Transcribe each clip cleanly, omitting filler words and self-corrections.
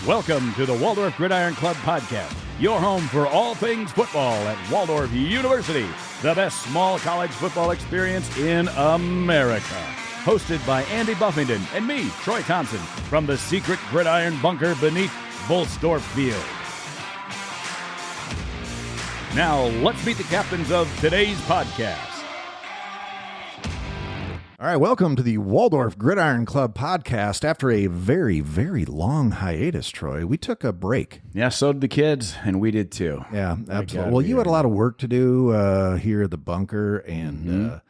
Welcome to the Waldorf GridIron Club Podcast, your home for all things football at Waldorf University, the best small college football experience in America. Hosted by Andy Buffington and me, Troy Thompson, from the secret gridiron bunker beneath Volsdorf Field. Now, let's meet the captains of today's podcast. All right, welcome to the Waldorf GridIron Club Podcast. After a very, very long hiatus, Troy, we took a break. Yeah, so did the kids, and we did too. Yeah, absolutely. Well, you had a lot of work to do here at the bunker, and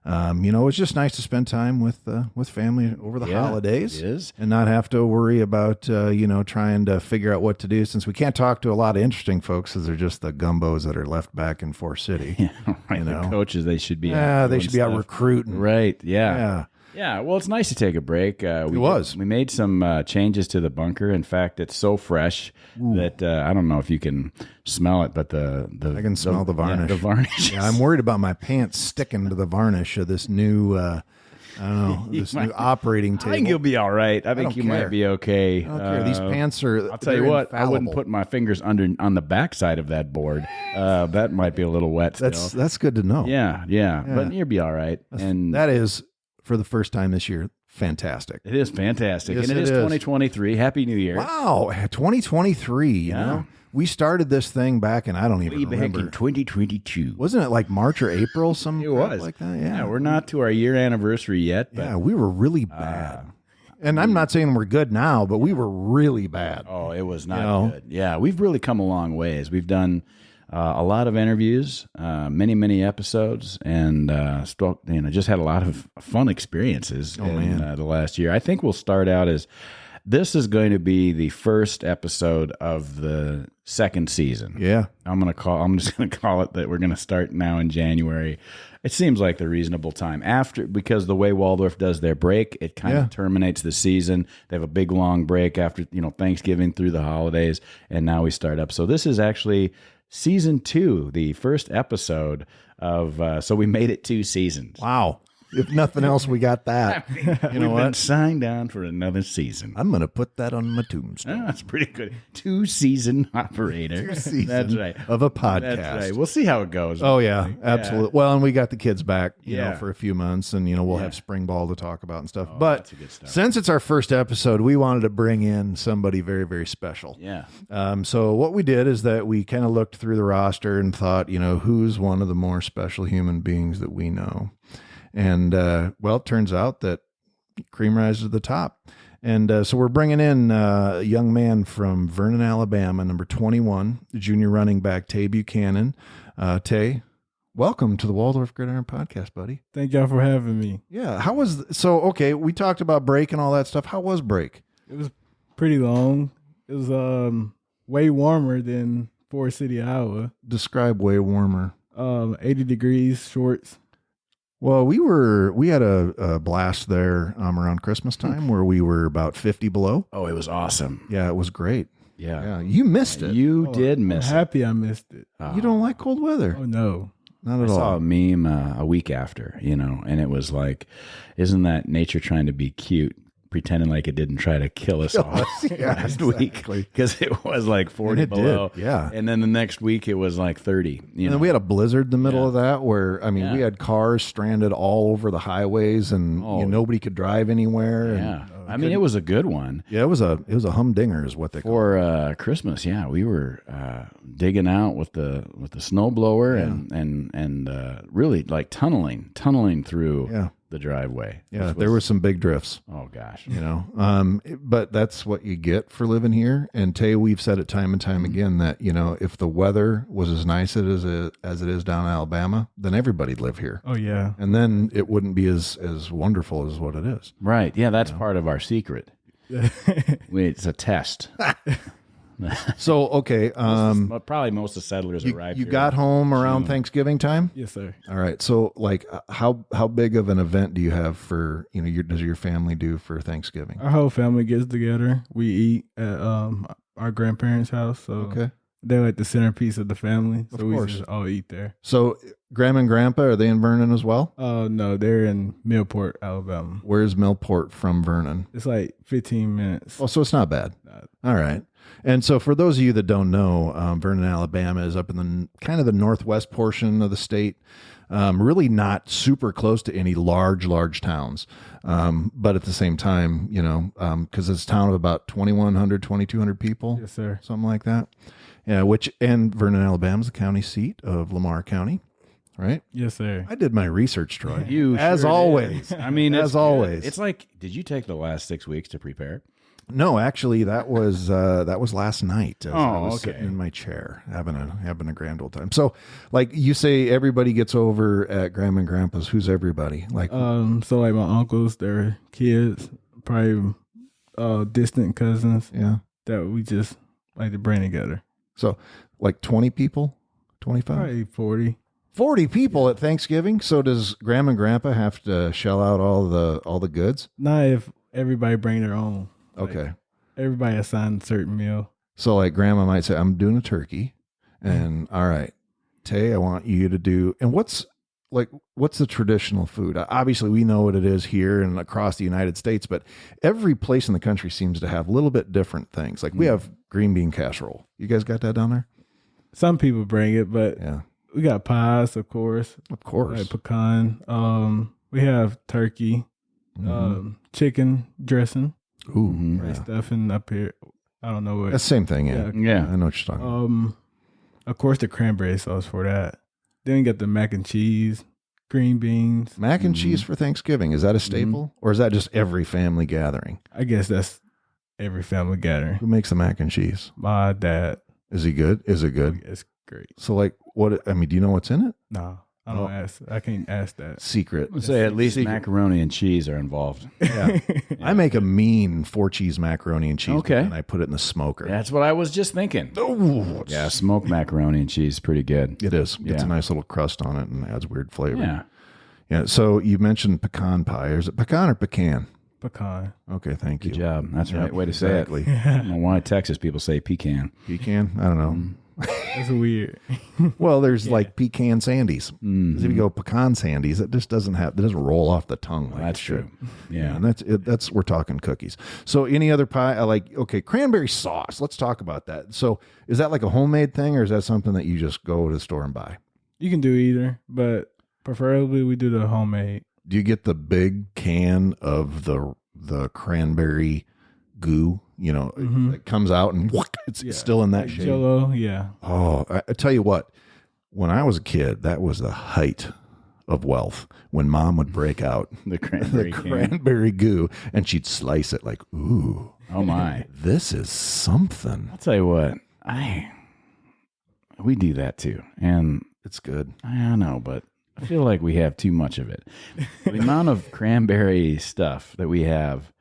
it was just nice to spend time with family over the holidays. It is. And not have to worry about trying to figure out what to do, since we can't talk to a lot of interesting folks, because they're just the gumbos that are left back in Forest City. Yeah, right. The coaches, they should be they should be out recruiting. Right, yeah. Yeah, well, it's nice to take a break. We made some changes to the bunker. In fact, it's so fresh that I don't know if you can smell it, but I can smell the varnish. Yeah, the varnish. Yeah, I'm worried about my pants sticking to the varnish of this new, new operating table. I think you'll be all right. I think you might be okay. I don't care. These pants are. I'll tell you what. Infallible. I wouldn't put my fingers on the backside of that board. That might be a little wet. That's good to know. Yeah. But you'll be all right. And that is, for the first time this year, fantastic. It is fantastic. Yes, and it is 2023. Happy New Year. Wow, 2023. You know? We started this thing back in, I don't even remember. Back in 2022. Wasn't it like March or April? It was. Like that? Yeah, we're not to our year anniversary yet. But, we were really bad. And I'm not saying we're good now, but we were really bad. Oh, it was not good. Yeah, we've really come a long ways. We've done a lot of interviews, many episodes, and just had a lot of fun experiences in the last year. I think we'll start out as this is going to be the first episode of the second season. Yeah, I'm just gonna call it that. We're gonna start now in January. It seems like the reasonable time because the way Waldorf does their break, it kind of terminates the season. They have a big long break after Thanksgiving through the holidays, and now we start up. So this is actually Season 2, the first episode of, so we made it 2 seasons. Wow. If nothing else, we got that. You know what? Been signed on for another season. I'm going to put that on my tombstone. That's pretty good. 2-season operator. 2 seasons That's right. of a podcast. That's right. We'll see how it goes. Oh, yeah, absolutely. Yeah. Well, and we got the kids back, for a few months, and, we'll have spring ball to talk about and stuff. But that's a good stuff. Since it's our first episode, we wanted to bring in somebody very, very special. Yeah. So what we did is that we kind of looked through the roster and thought, who's one of the more special human beings that we know? And, it turns out that cream rises to the top. And so we're bringing in a young man from Vernon, Alabama, number 21, junior running back Taye Buchanan. Taye, welcome to the Waldorf GridIron Podcast, buddy. Thank y'all for having me. Yeah. We talked about break and all that stuff. How was break? It was pretty long. It was way warmer than Forest City, Iowa. Describe way warmer. 80 degrees, shorts. Well, we had a blast there around Christmas time where we were about 50 below. Oh, it was awesome. Yeah, it was great. Yeah. You missed it. You did miss I'm happy I missed it. You don't like cold weather? Oh, no. Not at all. I saw a meme a week after, and it was like, isn't that nature trying to be cute? Pretending like it didn't try to kill us all last week, because it was like 40 below. Yeah. And then the next week it was like 30. And then we had a blizzard in the middle of that where, we had cars stranded all over the highways and nobody could drive anywhere. Yeah. It was a good one. Yeah, it was a humdinger is what they call it. For Christmas, we were digging out with the snowblower and really like tunneling through the driveway. Yeah, there were some big drifts. Oh gosh. But that's what you get for living here. And Taye, we've said it time and time again that, if the weather was as nice as it is down in Alabama, then everybody'd live here. Oh, yeah. And then it wouldn't be as wonderful as what it is. Right. Yeah, that's part of our secret. It's a test. So, okay. Probably most of the settlers arrived You here got home around Thanksgiving time? Yes, sir. All right. So, like, how big of an event do you have for, does your family do for Thanksgiving? Our whole family gets together. We eat at our grandparents' house. So okay. They're like the centerpiece of the family, so Of we course. just all eat there. So Grandma and Grandpa, are they in Vernon as well? Oh no, they're in Millport, Alabama. Where's Millport from Vernon? It's like 15 minutes. Oh, so it's not bad. All right. And so for those of you that don't know, Vernon, Alabama is up in the kind of the northwest portion of the state. Really not super close to any large towns. But at the same time, you know, because it's a town of about 2,100, 2,200 people. Yes, sir. Something like that. Yeah, and Vernon, Alabama is the county seat of Lamar County, right? Yes, sir. I did my research, Troy. You as sure always. did. I mean, as always. It's like, did you take the last 6 weeks to prepare? No, actually, that was last night. As I was okay. sitting in my chair having a grand old time. So, like you say, everybody gets over at Grandma and Grandpa's. Who's everybody? Like, So like my uncles, their kids, probably distant cousins yeah. that we just like to bring together. So, like 20 people, 25, Probably 40. 40 people at Thanksgiving. So does Grandma and Grandpa have to shell out all the goods? Not if everybody bring their own. Like, Okay. everybody assigned a certain meal. So like Grandma might say, I'm doing a turkey, and all right, Tay, I want you to do. And what's the traditional food? Obviously, we know what it is here and across the United States, but every place in the country seems to have a little bit different things. Like we have green bean casserole. You guys got that down there? Some people bring it, but Yeah, we got pies, of course. of course. Like pecan. We have turkey, chicken dressing, Ooh, right, yeah. stuffing up here. I don't know what. That's the same thing. Yeah. Yeah. I know what you're talking about. Of course, the cranberry sauce for that. Then you got the mac and cheese, green beans. Mac and cheese for Thanksgiving. Is that a staple, or is that just every family gathering? I guess that's every family gathering. Who makes the mac and cheese? My dad. Is he good? Is it good? It's great. So like, what? I mean, do you know what's in it? No, I don't ask. I can't ask that. Secret. Let's say at least Secret. macaroni and cheese are involved. Yeah. I make a mean 4-cheese macaroni and cheese. Okay. And I put it in the smoker. That's what I was just thinking. Oh, Yeah, smoked macaroni and cheese is pretty good. it is. Gets Yeah. a nice little crust on it and adds weird flavor. Yeah. Yeah. So you mentioned pecan pie. Is it pecan or pecan? Pecan. Okay. Thank Good you. job. That's the Yep, right way to exactly. say it. I don't know why Texas people say pecan. Pecan? I don't know. That's weird. Well, there's like pecan sandies. 'Cause if you go pecan sandies, it just doesn't roll off the tongue. Like That's it should. true. Yeah. And that's we're talking cookies. So any other pie? Okay, cranberry sauce. Let's talk about that. So is that like a homemade thing, or is that something that you just go to the store and buy? You can do either, but preferably we do the homemade. Do you get the big can of the cranberry goo? You know, it comes out and it's still in that shape. Jell-O, yeah. Oh, I tell you what, when I was a kid, that was the height of wealth when Mom would break out The cranberry the can. cranberry goo and she'd slice it like, ooh, Oh my. this is something. I'll tell you what. We do that too. And It's good. I know, but I feel like we have too much of it. The amount of cranberry stuff that we have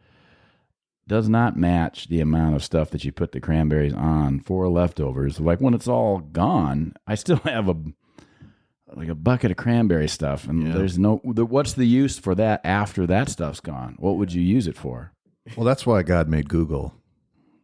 does not match the amount of stuff that you put the cranberries on for leftovers. Like when it's all gone, I still have a bucket of cranberry stuff, and there's what's the use for that after that stuff's gone? What would you use it for? Well, that's why God made Google.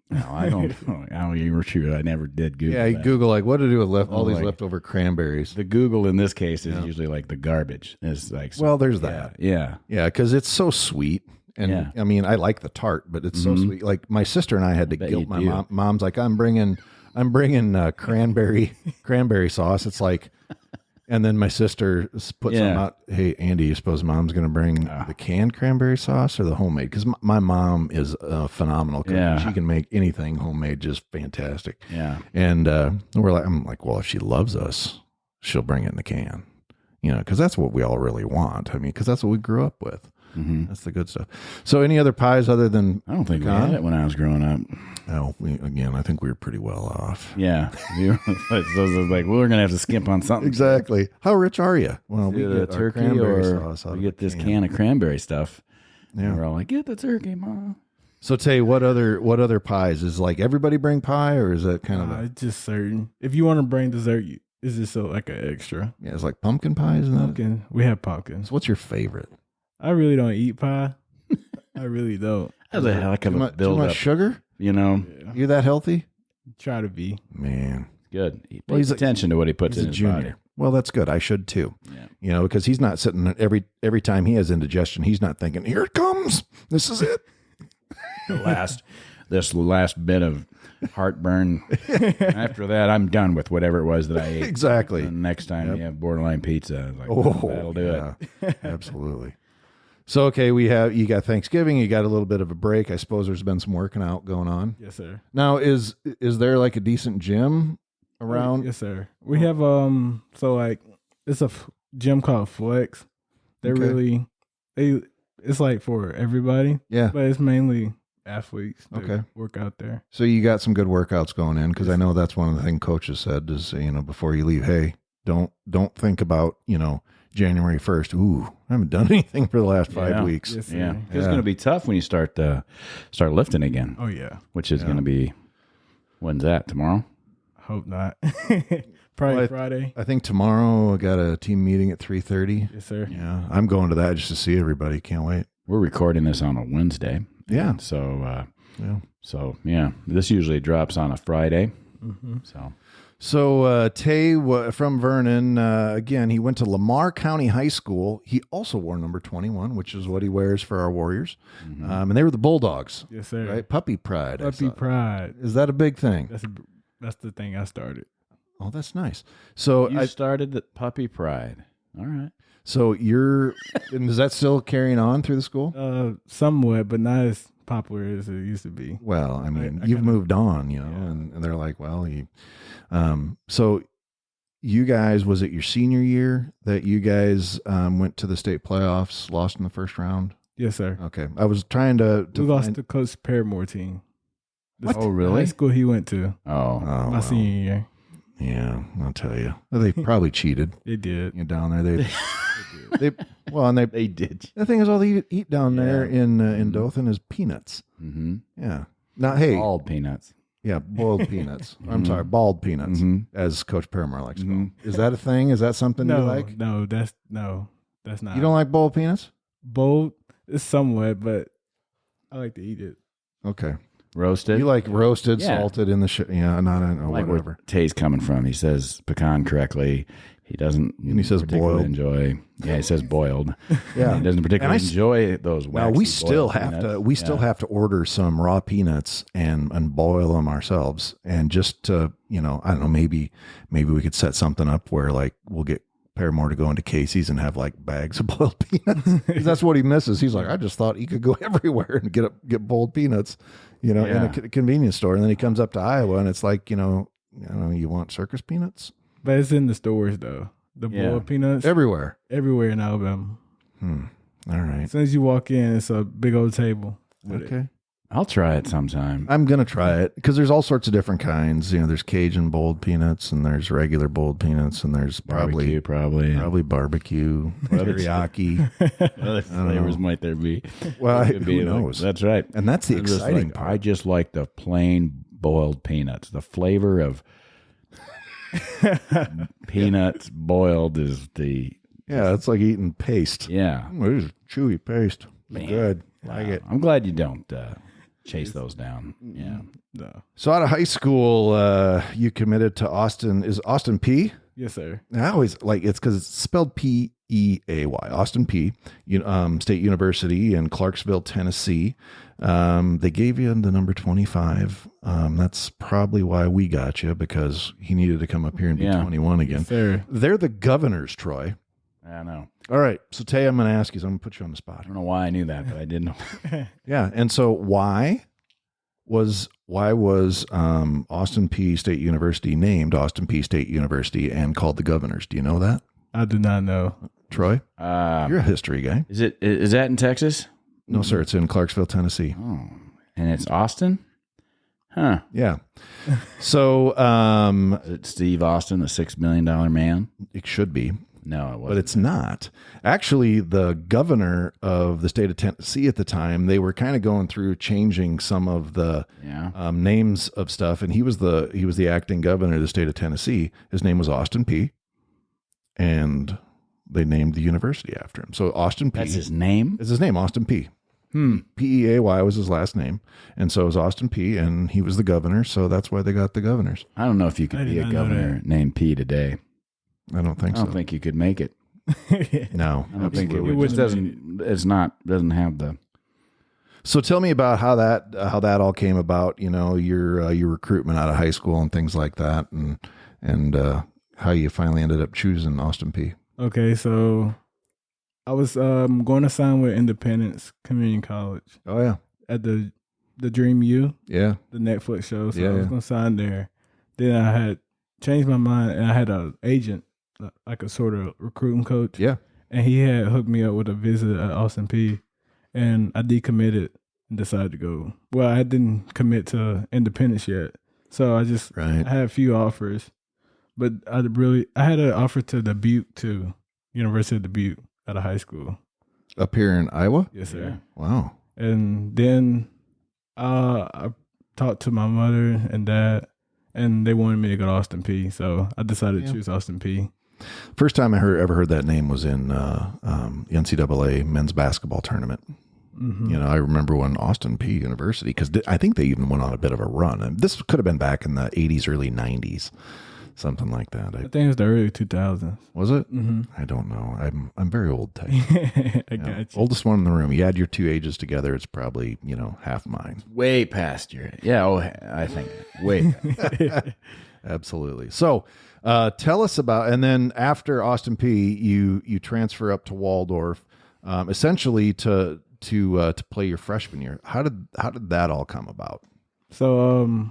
No, I don't. Oh, you were true. I never did Google. Yeah, you that. Google like what to do with all these like- leftover cranberries. The Google in this case is usually like the garbage. It's like Well, there's that. Yeah. Yeah, because it's so sweet. And Yeah. I mean, I like the tart, but it's so sweet. Like my sister and I had to bet guilt you my do. mom. Mom's like, I'm bringing cranberry sauce. It's like, and then my sister put some out. Hey, Andy, you suppose Mom's going to bring the canned cranberry sauce or the homemade? Because my mom is a phenomenal cook. Yeah. She can make anything homemade just fantastic. Yeah. And I'm like, well, if she loves us, she'll bring it in the can. You know, because that's what we all really want. I mean, because that's what we grew up with. Mm-hmm. That's the good stuff. So, any other pies other than? I don't think we pecan? had it when I was growing up. Oh, I think we were pretty well off. Yeah. So it was like, we're going to have to skimp on something. Exactly. How rich are you? Well, we Either get the our turkey cranberry or sauce out we of get a this can of cranberry stuff. Yeah. And we're all like, get the turkey, Mom. So, Tay, what other pies? Is like everybody bring pie, or is that kind of It's just certain. If you want to bring dessert, it's just like an extra. yeah? It's like pumpkin pie, isn't it? Pumpkin. We have pumpkins. So what's your favorite? I really don't eat pie. I really don't. That's a heck of a Too build much up. sugar? You know, Yeah. You're that healthy? Try to be. Man, good. He Well, pays attention to what he puts He's in a his junior. body. Well, that's good. I should too. Yeah. You know, because he's not sitting every time he has indigestion, he's not thinking, here it comes. This is it. This last bit of heartburn. After that, I'm done with whatever it was that I ate. Exactly. And next time you have borderline pizza, I was like, Oh, that'll do it. Absolutely. So, okay, you got Thanksgiving, you got a little bit of a break. I suppose there's been some working out going on. Yes, sir. Now, is there like a decent gym around? Yes, sir. We have so like it's a gym called Flex. They're Okay. it's like for everybody. Yeah. But it's mainly athletes that Okay. work out there. So you got some good workouts going in, because I know that's one of the things coaches said is, before you leave, hey, don't think about, January 1st. Ooh, I haven't done anything for the last 5 weeks. Yes, sir. Yeah. It's going to be tough when you start lifting again, Oh yeah. which is going to be, when's that? Tomorrow? Hope not. Probably Well, Friday. I think tomorrow I got a team meeting at 3:30. Yes, sir. Yeah, I'm going to that just to see everybody. Can't wait. We're recording this on a Wednesday. Yeah. And so, Yeah. this usually drops on a Friday. Mm-hmm. So Taye from Vernon, again, he went to Lamar County High School. He also wore number 21, which is what he wears for our Warriors. And they were the Bulldogs, Yes, sir. right? Puppy Pride. I Puppy saw. Pride. Is that a big thing? That's the thing I started. Oh, that's nice. So You started the Puppy Pride. All right. So and is that still carrying on through the school? Somewhat, but not as popular as it used to be. Well, I mean, I you've kinda- moved on, and they're like, well, so you guys, was it your senior year that you guys went to the state playoffs, lost in the first round? Yes, sir. Okay. I was trying to We lost find, to Coach Paramore team. What? Oh, The really? high school he went to Oh, oh, my senior year. yeah, I'll tell you. They probably cheated They did. down there. And they did. the thing is, all they eat down there Yeah. in Dothan is peanuts. Mm-hmm. Yeah. Now, hey, All peanuts. yeah, boiled peanuts. I'm sorry, bald peanuts, as Coach Paramore likes to call them. Is that a thing? Is that something you like? No, that's not. You don't like boiled peanuts? bold. It's somewhat, but I like to eat it. Okay. Roasted. You like roasted, Yeah. salted in the yeah, not like whatever. where Tay's coming from. He says pecan correctly. He doesn't. And he says particularly boiled. enjoy. Yeah, he says boiled. Yeah. He doesn't particularly And I s- enjoy those. Now Waxy we still boiled have peanuts. to still have to order some raw peanuts and boil them ourselves, and just to I don't know, maybe we could set something up where like we'll get Paramore to go into Casey's and have like bags of boiled peanuts. 'Cause that's what he misses. He's like, I just thought he could go everywhere and get boiled peanuts, in a convenience store, and then he comes up to Iowa and it's like I don't know, you want circus peanuts But it's in the stores though. The Yeah. boiled peanuts everywhere. everywhere in Alabama. All right. As soon as you walk in, it's a big old table. with it. Okay. I'll try it sometime. I'm going to try it because there's all sorts of different kinds. There's Cajun boiled peanuts and there's regular boiled peanuts and there's Barbecue, probably probably. barbecue, teriyaki. What other flavors might there be? Well, It could who be like- knows? that's right. And that's the I'm just exciting like, part. I just like the plain boiled peanuts. The flavor of peanuts boiled is the Yeah, it's like eating paste. yeah. This is chewy paste. Man. Good. Like it. I'm glad you don't chase those down. Yeah. No. So out of high school, you committed to Austin. Is Austin P? Yes, sir. I always like it's because it's spelled Peay. Austin P. State University in Clarksville, Tennessee. They gave you the number 25. That's probably why we got you, because he needed to come up here and be 21 again. Yes, sir. They're the governors, Troy. I know. All right. So Taye, I'm going to ask you. So I'm going to put you on the spot. I don't know why I knew that, but I did know. Yeah. And so why was Austin P State University named Austin P State University and called the governors? Do you know that, I do not know. Troy? You're a history guy. Is that in Texas? No, sir. It's in Clarksville, Tennessee. Oh, and it's Austin? Huh. Yeah. So Is it Steve Austin, the $6 million man? it should be, No, it wasn't. but it's not. Actually, the governor of the state of Tennessee at the time, they were kind of going through changing some of the names of stuff, and he was the acting governor of the state of Tennessee. His name was Austin P. And they named the university after him. So Austin P. That's his name? is his name, Austin P. Peay was his last name. And so it was Austin P, and he was the governor. So that's why they got the governors. I don't know if you could be a governor named P today. I don't think so. I don't think you could make it. No. I don't think it would. It doesn't have the. So tell me about how that all came about, your recruitment out of high school and things like that, and how you finally ended up choosing Austin P. Okay, so I was going to sign with Independence Community College. Oh yeah, at the Dream U. Yeah, the Netflix show. So I was going to sign there. Then I had changed my mind, and I had an agent, like a sort of recruiting coach. Yeah, and he had hooked me up with a visit at Austin P. And I decommitted and decided to go. Well, I didn't commit to Independence yet, so I had a few offers. But I had an offer to Dubuque too, University of Dubuque out of high school. Up here in Iowa? Yes, sir. Wow. And then I talked to my mother and dad, and they wanted me to go to Austin P. So I decided to choose Austin P. First time I ever heard that name was in the NCAA men's basketball tournament. Mm-hmm. I remember when Austin P University, because I think they even went on a bit of a run. And this could have been back in the 80s, early 90s. Something like that. I think it was the early 2000s. Was it? Mm-hmm. I don't know. I'm very old, Taye. I got you. Oldest one in the room. You add your two ages together, it's probably, half mine. Way past your... Yeah, I think. Way past. Absolutely. So tell us about... And then after Austin P, you transfer up to Waldorf, essentially to play your freshman year. How did that all come about? So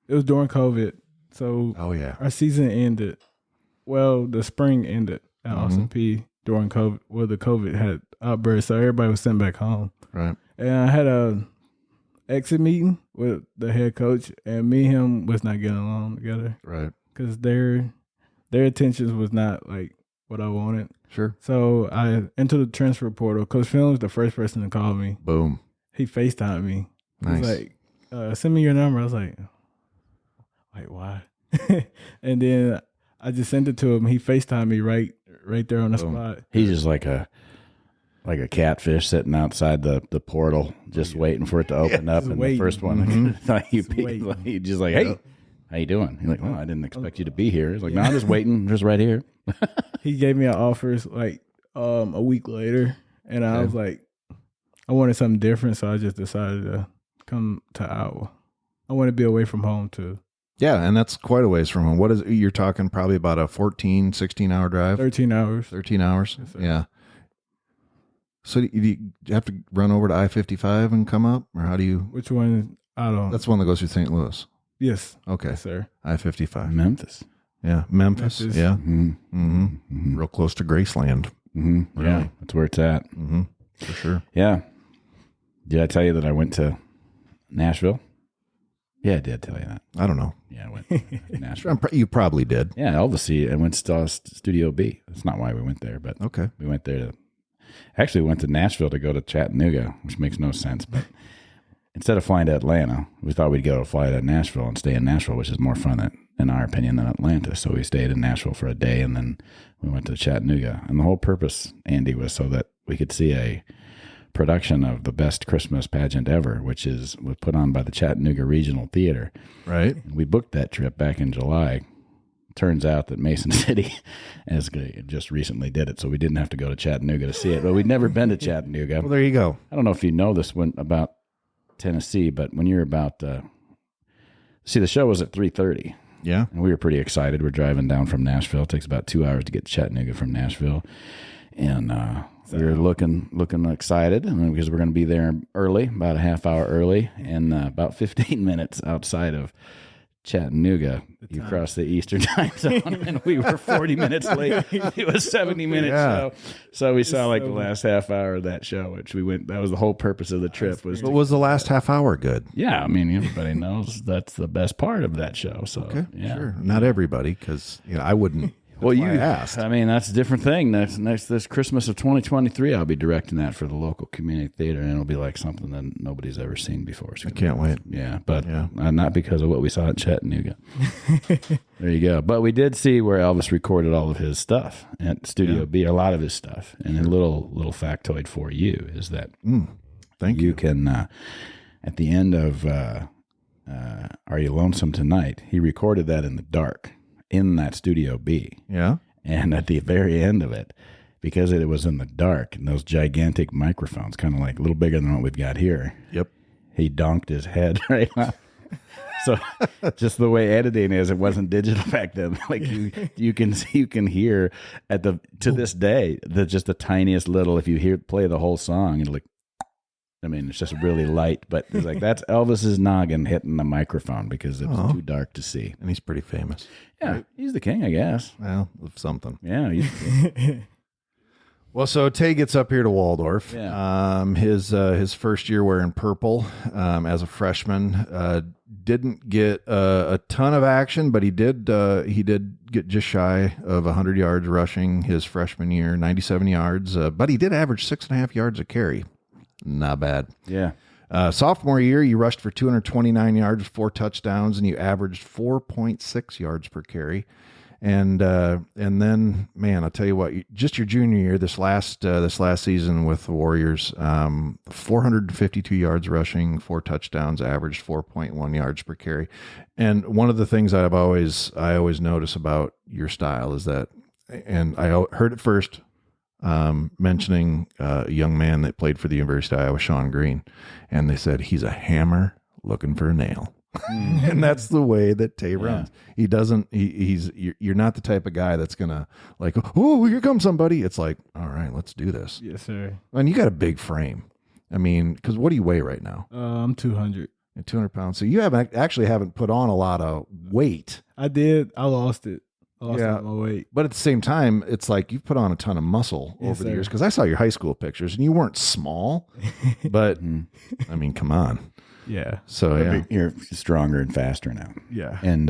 it was during COVID. So our season ended. Well, the spring ended at Austin P during COVID. Well, the COVID had outburst, so everybody was sent back home. Right. And I had a exit meeting with the head coach, and me and him was not getting along together. Right. Because their intentions was not like what I wanted. Sure. So I entered the transfer portal. Coach Phil was the first person to call me. Boom. He FaceTimed me. Nice. He was like, send me your number. I was like, why? And then I just sent it to him. He FaceTimed me right there on the spot. He's just like a catfish sitting outside the portal, just waiting for it to open up. And the first one, he's just like, hey, how you doing? He's like, well, I didn't expect you to be here. He's like, no, I'm just waiting, I'm just right here. He gave me an offer like a week later, and I was like, I wanted something different, so I just decided to come to Iowa. I want to be away from home too. Yeah, and that's quite a ways from home. What is you're talking probably about a 14, 16-hour drive? 13 hours. 13 hours? Yes, yeah. So do you have to run over to I-55 and come up? Or how do you... Which one? I don't... That's the one that goes through St. Louis. Yes. Okay. Yes, sir. I-55. Memphis. Yeah, Memphis. Yeah. Mm-hmm. Mm-hmm. Mm-hmm. Real close to Graceland. Mm-hmm. Really. Yeah, that's where it's at. Mm-hmm. For sure. Yeah. Did I tell you that I went to Nashville? Yeah, I did tell you that. I don't know. Yeah, I went to Nashville. You probably did. Yeah, Elvis. I went to Studio B. That's not why we went there, but okay. We went there we went to Nashville to go to Chattanooga, which makes no sense. But instead of flying to Atlanta, we thought we'd fly to Nashville and stay in Nashville, which is more fun, in our opinion, than Atlanta. So we stayed in Nashville for a day, and then we went to Chattanooga. And the whole purpose, Andy, was so that we could see a production of the best Christmas pageant ever, which was put on by the Chattanooga Regional Theater. Right. We booked that trip back in July. Turns out that Mason City just recently did it, so we didn't have to go to Chattanooga to see it. But we'd never been to Chattanooga. Well, there you go. I don't know if you know this one about Tennessee, but when you're about the show was at 3:30. Yeah. And we were pretty excited. We're driving down from Nashville. It takes about 2 hours to get to Chattanooga from Nashville. And we were looking excited because we're going to be there early, about a half hour early, and about 15 minutes outside of Chattanooga, you cross the Eastern time zone, and we were 40 minutes late. It was 70-minute show. So we saw the last half hour of that show, which we went. That was the whole purpose of the trip. But was the last half hour good? Yeah, I mean, everybody knows that's the best part of that show. So okay, yeah. Sure. Not everybody, because I wouldn't. Well, you asked. I mean, that's a different thing. This Christmas of 2023, I'll be directing that for the local community theater, and it'll be like something that nobody's ever seen before. I can't wait. Yeah, but not because of what we saw at Chattanooga. There you go. But we did see where Elvis recorded all of his stuff at Studio B, a lot of his stuff. And a little factoid for you is that Thank you. You can, at the end of Are You Lonesome Tonight, he recorded that in the dark in that Studio B. Yeah. And at the very end of it, because it was in the dark and those gigantic microphones, kind of like a little bigger than what we've got here. Yep. He donked his head right on. So just the way editing is, it wasn't digital back then. Like you can hear to this day just the tiniest little. If you play the whole song, it's like, I mean, it's just really light, but it's like that's Elvis's noggin hitting the microphone because it was too dark to see. And he's pretty famous. Yeah, right? He's the king, I guess. Well, of something. Yeah. Well, so Taye gets up here to Waldorf. Yeah. His first year wearing purple as a freshman. Didn't get a ton of action, but he did get just shy of 100 yards rushing his freshman year, 97 yards. But he did average 6.5 yards a carry. Not bad. Yeah. Sophomore year, you rushed for 229 yards, 4 touchdowns, and you averaged 4.6 yards per carry. And then, man, I'll tell you what, just your junior year, this last season with the Warriors, 452 yards rushing, 4 touchdowns, averaged 4.1 yards per carry. And one of the things I always notice about your style is that, and I heard it first mentioning a young man that played for the University of Iowa, Sean Green, and they said he's a hammer looking for a nail. And that's the way that Taye runs. He doesn't, you're not the type of guy that's going to like, oh, here comes somebody. It's like, all right, let's do this. Yes, sir. And you got a big frame. I mean, because what do you weigh right now? I'm 200. 200 pounds. So you haven't put on a lot of weight. I did. I lost it. I lost my weight. But at the same time, it's like you've put on a ton of muscle over the years. Because I saw your high school pictures and you weren't small, but I mean, come on. Yeah. So you're stronger and faster now. Yeah. And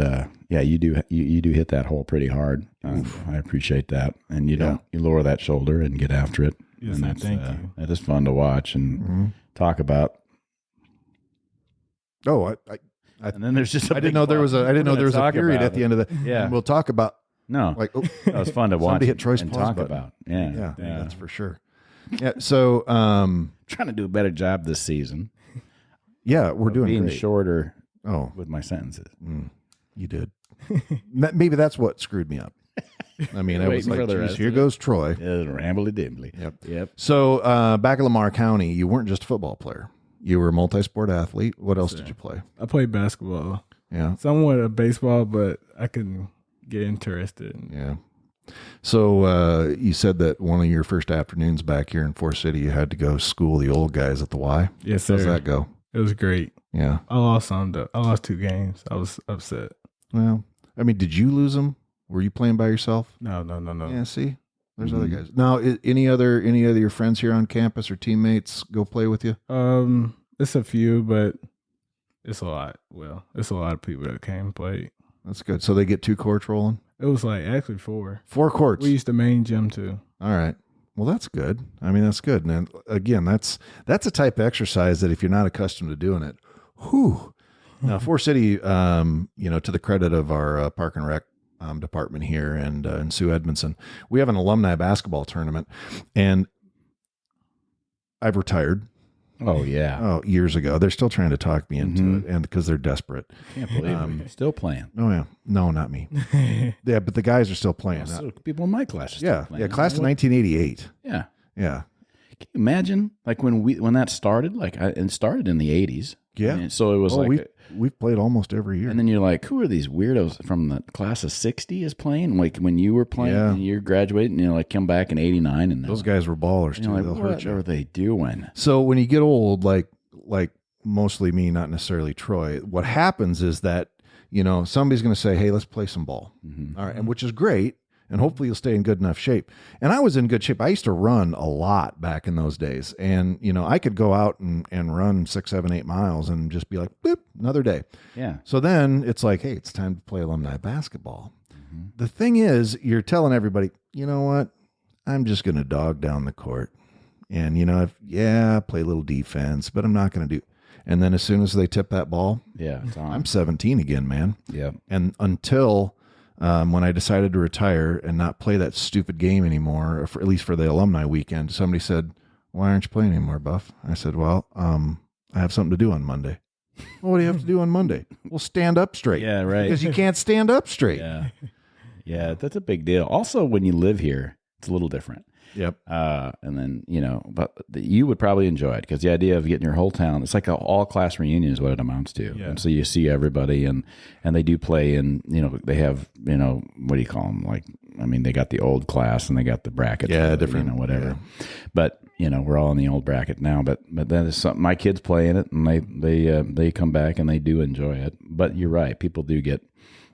you do hit that hole pretty hard. I appreciate that. And you lower that shoulder and get after it. Yes, and thank you. That is fun to watch and talk about. Oh, and then there's just I didn't know there was a period at the end of the. Yeah. We'll talk about. No. Like that was fun to watch. Somebody hit Troy's and pause talk button. about. Yeah. That's for sure. Yeah. So trying to do a better job this season. Yeah, we're doing being great. Shorter. With my sentences. You did. Maybe that's what screwed me up. I mean, I was like, geez, here goes Troy. Rambly dimbly. Yep. So back at Lamar County, you weren't just a football player. You were a multi-sport athlete. What else did you play? I played basketball. Yeah. Somewhat of baseball, but I can get interested. Yeah. So you said that one of your first afternoons back here in Forest City, you had to go school the old guys at the Y. Yes, sir. How's that go? It was great. Yeah. I lost some, though. I lost 2 games. I was upset. Well, I mean, did you lose them? Were you playing by yourself? No. Yeah, see? There's other guys. Now, any other your friends here on campus or teammates go play with you? It's a few, but it's a lot. Well, it's a lot of people that came and played. That's good. So they get 2 courts rolling? It was like actually 4. 4 courts. We used the main gym too. All right. Well, that's good. I mean, that's good. And again, that's a type of exercise that if you're not accustomed to doing it, whew. Now, Forest City, to the credit of our Park and Rec department here and Sue Edmondson, we have an alumni basketball tournament, and I've retired. Oh yeah. Oh, years ago. They're still trying to talk me into it, and because they're desperate. Can't believe it. Still playing. Oh yeah. No, not me. Yeah, but the guys are still playing. So people in my class are still playing. Yeah, class of 1988. Yeah. Yeah. Can you imagine like when that started? Like it started in the 80s. Yeah. I mean, so it was we've played almost every year. And then you're like, who are these weirdos from the class of 60 is playing? Like when you were playing and you're graduating, like come back in 89 and those guys were ballers too. Like, they'll hurt you. What are they doing? So when you get old, like mostly me, not necessarily Troy, what happens is that, somebody's going to say, hey, let's play some ball. Mm-hmm. All right. And which is great. And hopefully you'll stay in good enough shape. And I was in good shape. I used to run a lot back in those days. And, I could go out and run 6, 7, 8 miles and just be like, boop, another day. Yeah. So then it's like, hey, it's time to play alumni basketball. Mm-hmm. The thing is, you're telling everybody, you know what? I'm just going to dog down the court. And, play a little defense, but I'm not going to do. And then as soon as they tip that ball, I'm 17 again, man. Yeah. And until when I decided to retire and not play that stupid game anymore, or at least for the alumni weekend, somebody said, why aren't you playing anymore, Buff? I said, well, I have something to do on Monday. Well, what do you have to do on Monday? Well, stand up straight. Yeah, right. Because you can't stand up straight. Yeah. Yeah, that's a big deal. Also, when you live here, it's a little different. Yep. And then, but you would probably enjoy it because the idea of getting your whole town, it's like an all-class reunion is what it amounts to. Yeah. And so you see everybody, and they do play in, they have, what do you call them? Like, I mean, they got the old class and they got the bracket. Yeah, different. Whatever. Yeah. But, we're all in the old bracket now. But that is something, my kids play in it, and they come back and they do enjoy it. But you're right, people do get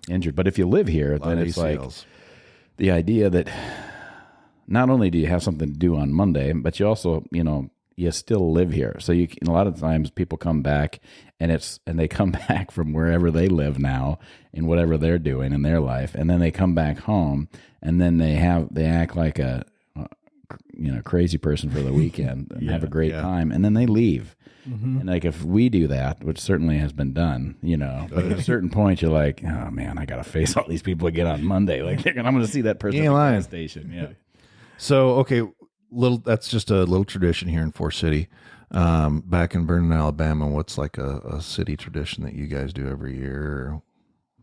injured. But if you live here, then it's ACLs. Like the idea that not only do you have something to do on Monday, but you also, you still live here. So a lot of times people come back and they come back from wherever they live now in whatever they're doing in their life. And then they come back home and then they act like a crazy person for the weekend and have a great time. And then they leave. Mm-hmm. And like, if we do that, which certainly has been done, but at a certain point you're like, oh man, I got to face all these people again on Monday. Like I'm going to see that person at the gas station. Yeah. So, okay, that's just a little tradition here in Forest City. Back in Vernon, Alabama, what's like a city tradition that you guys do every year?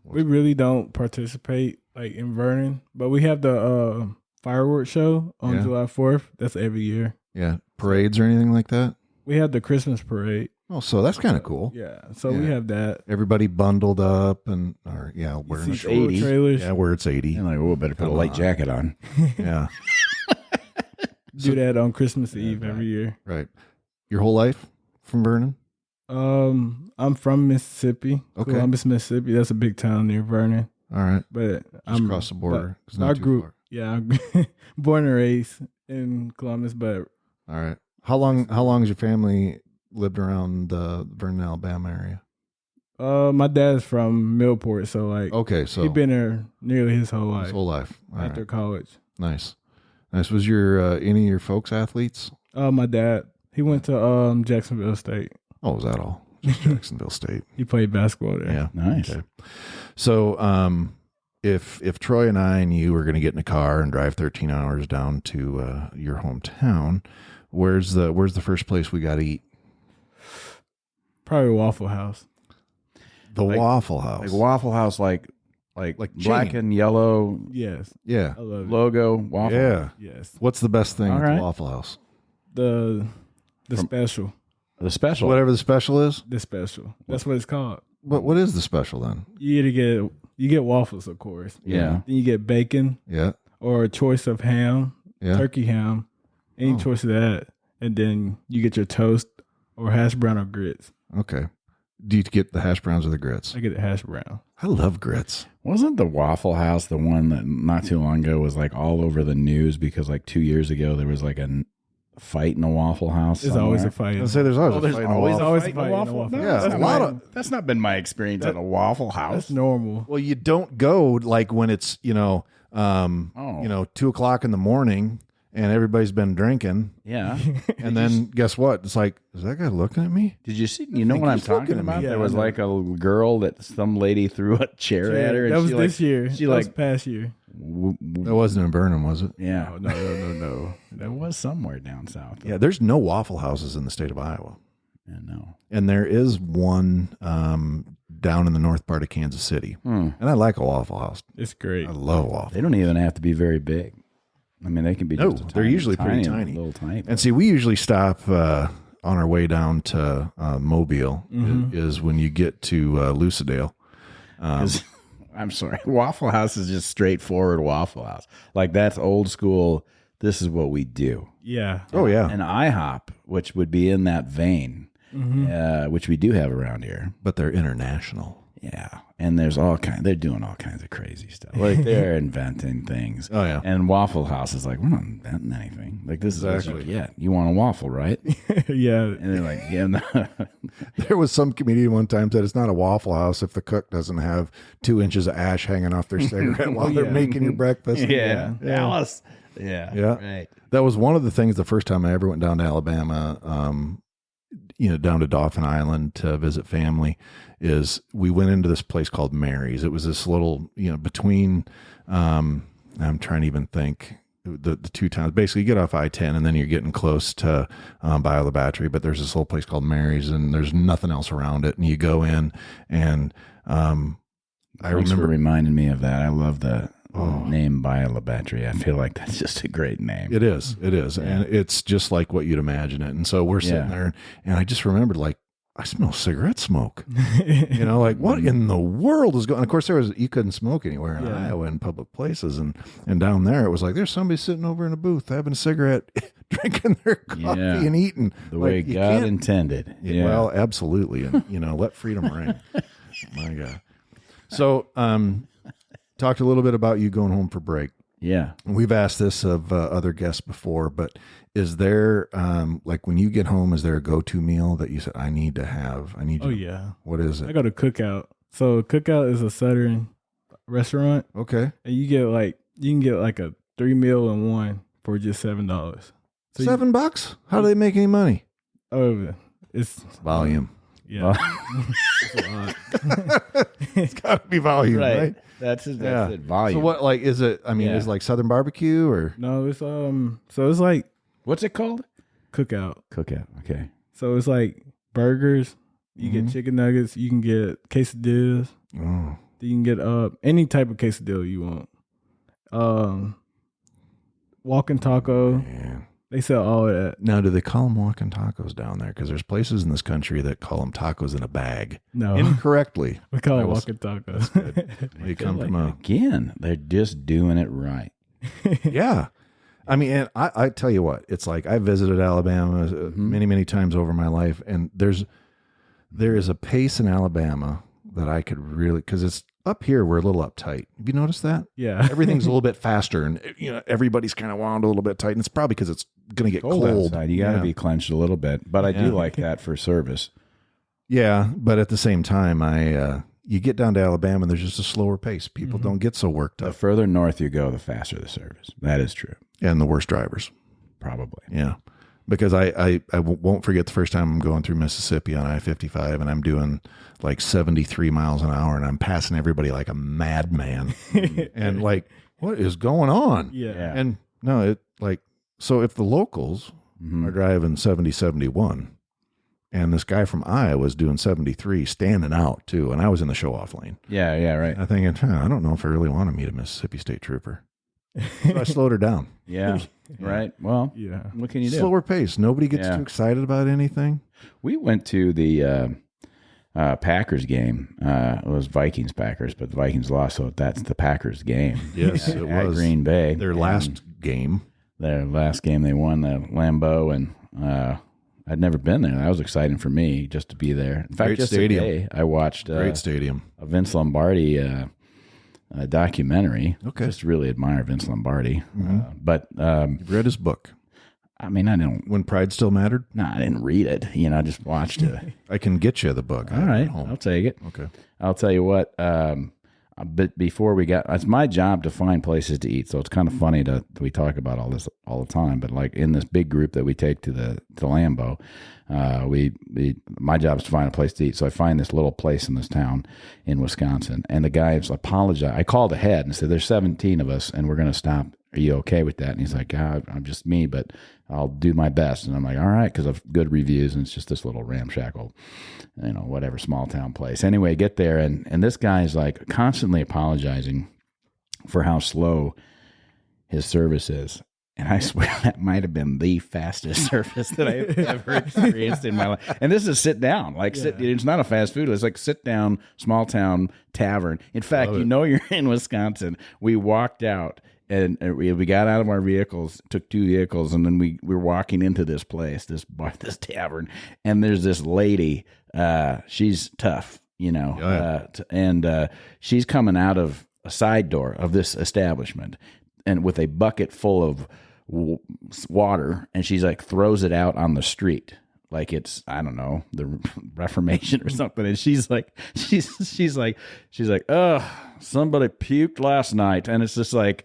We really don't participate like in Vernon, but we have the fireworks show on July 4th. That's every year. Yeah. Parades or anything like that? We have the Christmas parade. Oh, so that's kind of cool. Yeah. So we have that. Everybody bundled up wearing it's 80 trailers. Yeah, where it's 80. And like, better put a light jacket on. Yeah. Do that on Christmas Eve every year. Right. Your whole life from Vernon? I'm from Mississippi. Okay. Columbus, Mississippi. That's a big town near Vernon. All right. But I'm across the border. It's not too far. Yeah, I'm born and raised in Columbus, but all right. How long has your family lived around the Vernon, Alabama area? My dad's from Millport, so he's been there nearly his whole life. His whole life. After college. Nice. Was your any of your folks athletes? My dad. He went to Jacksonville State. Oh, was that all? Just Jacksonville State. He played basketball there. Yeah. Nice. Okay. So, if Troy and I and you were going to get in a car and drive 13 hours down to your hometown, where's the first place we got to eat? Probably Waffle House. Waffle House. Like Waffle House, like black and yellow. Yes. Yeah. I love it. Logo Waffle. Yeah. Yes. What's the best thing at Waffle House? The special. The special. Whatever the special is? The special. That's what it's called. But what is the special then? You get waffles, of course. Yeah. Then you get bacon. Yeah. Or a choice of ham. Yeah. Turkey ham. Any choice of that. And then you get your toast or hash brown or grits. Okay. Do you get the hash browns or the grits? I get the hash brown. I love grits. Wasn't the Waffle House the one that not too long ago was like all over the news because like 2 years ago there was like a fight in a Waffle House? There's always a fight. I say there's always a fight in a Waffle House. Always a fight in a Waffle House. Yeah, that's not been my experience at a Waffle House. That's normal. Well, you don't go like when it's 2:00 in the morning and everybody's been drinking. Yeah. And then guess what? It's like, is that guy looking at me? Did you see? You know what I'm talking about? Yeah, there was like a girl that some lady threw a chair at her. And that was she this year. She that was past year. That wasn't in Burnham, was it? Yeah. No. That was somewhere down south. Yeah, there's no Waffle Houses in the state of Iowa. Yeah, no. And there is one down in the north part of Kansas City. And I like a Waffle House. It's great. I love waffles. They don't even have to be very big. I mean, they can be just they're usually pretty tiny. Little tiny. And see, we usually stop on our way down to Mobile is when you get to Lucidale. I'm sorry. Waffle House is just straightforward Waffle House. Like that's old school. This is what we do. Yeah. Oh, yeah. And IHOP, which would be in that vein, which we do have around here. But they're international. Yeah. And they're doing all kinds of crazy stuff. Like they're inventing things. Oh, yeah. And Waffle House is like, we're not inventing anything. Like this is what you get. You want a waffle, right? Yeah. And they're like, yeah. No. There was some comedian one time said it's not a Waffle House if the cook doesn't have 2 inches of ash hanging off their cigarette while they're making your breakfast. Yeah. Alice. Yeah. Right. That was one of the things the first time I ever went down to Alabama, down to Dauphin Island to visit family, is we went into this place called Mary's. It was this little, between, I'm trying to even think, the two towns. Basically, you get off I-10 and then you're getting close to Biola Battery, but there's this little place called Mary's and there's nothing else around it. And you go in and I remember reminding me of that. I love the name Biola Battery. I feel like that's just a great name. It is. Yeah. And it's just like what you'd imagine it. And so we're sitting there and I just remembered, like, I smell cigarette smoke. You know, like what in the world is going on? Of course, you couldn't smoke anywhere in Iowa in public places. And down there, it was like, there's somebody sitting over in a booth having a cigarette, drinking their coffee and eating. The way God intended. Yeah. Well, absolutely. And, you know, let freedom ring. My God. So, talked a little bit about you going home for break. Yeah. We've asked this of other guests before, but is there, like when you get home, is there a go-to meal that you said, I need to have? Yeah. What is it? I go to Cookout. So Cookout is a Southern restaurant. Okay. And you can get like a 3-meal-in-1 for just $7. So $7? How do they make any money? Oh, it's volume. Yeah. It's a lot. It's got to be volume, right? That's it. Volume. So what, like, is it, I mean, is it like Southern barbecue or? No, it's, so it's like. What's it called? Cookout. Okay. So it's like burgers. You get chicken nuggets. You can get quesadillas. Oh. You can get any type of quesadilla you want. Walking taco. Man. They sell all of that. Now, do they call them walking tacos down there? Because there's places in this country that call them tacos in a bag. No. Incorrectly. We call it walking tacos. They come from again, they're just doing it right. Yeah. I mean, and I tell you what, it's like I visited Alabama many, many times over my life, and there is a pace in Alabama that I could really, because it's up here, we're a little uptight. Have you noticed that? Yeah. Everything's a little bit faster, and you know everybody's kind of wound a little bit tight, and it's probably because it's going to get cold. Outside. You got to be clenched a little bit, but I do like that for service. Yeah, but at the same time, you get down to Alabama, and there's just a slower pace. People don't get so worked up. The further north you go, the faster the service. That is true. And the worse drivers. Probably. Yeah. Because I won't forget the first time I'm going through Mississippi on I-55 and I'm doing like 73 miles an hour and I'm passing everybody like a madman. And like, what is going on? Yeah. And no, so if the locals are driving 70, 71 and this guy from Iowa was doing 73 standing out too, and I was in the show-off lane. Yeah, right. I'm thinking, I don't know if I really want to meet a Mississippi State Trooper. So I slowed her down. Yeah. Right. Well, what can you do? Slower pace. Nobody gets too excited about anything. We went to the Packers game. It was Vikings Packers, but the Vikings lost, so that's the Packers game. Yes, it at was Green Bay. Their last game. Their last game, they won the Lambeau, and I'd never been there. That was exciting for me just to be there. In fact, Great just stadium. today, I watched Great stadium. a Vince Lombardi documentary. Okay. Just really admire Vince Lombardi. But You've read his book. I mean, I didn't. When Pride Still Mattered? No, I didn't read it. I just watched it. I can get you the book. All right, I'll take it. Okay. I'll tell you what. But before it's my job to find places to eat. So it's kind of funny that we talk about all this all the time. But like in this big group that we take to Lambeau, my job is to find a place to eat. So I find this little place in this town in Wisconsin, and the guys apologize. I called ahead and said, "There's 17 of us, and we're going to stop. Are you okay with that?" And he's like, "I'm just me, but I'll do my best." And I'm like, "All right," because I've good reviews, and it's just this little ramshackle, whatever small town place. Anyway, get there, and this guy's like constantly apologizing for how slow his service is. And I swear that might have been the fastest service that I've ever experienced in my life. And this is sit down, it's not a fast food. It's like sit down, small town tavern. In fact, you're in Wisconsin. We walked out and we got out of our vehicles, took 2 vehicles, and then we were walking into this place, this bar, this tavern. And there's this lady, she's tough, and she's coming out of a side door of this establishment and with a bucket full of water, and she's like throws it out on the street like it's, I don't know, the Reformation or something. And she's like, "Oh, somebody puked last night," and it's just like,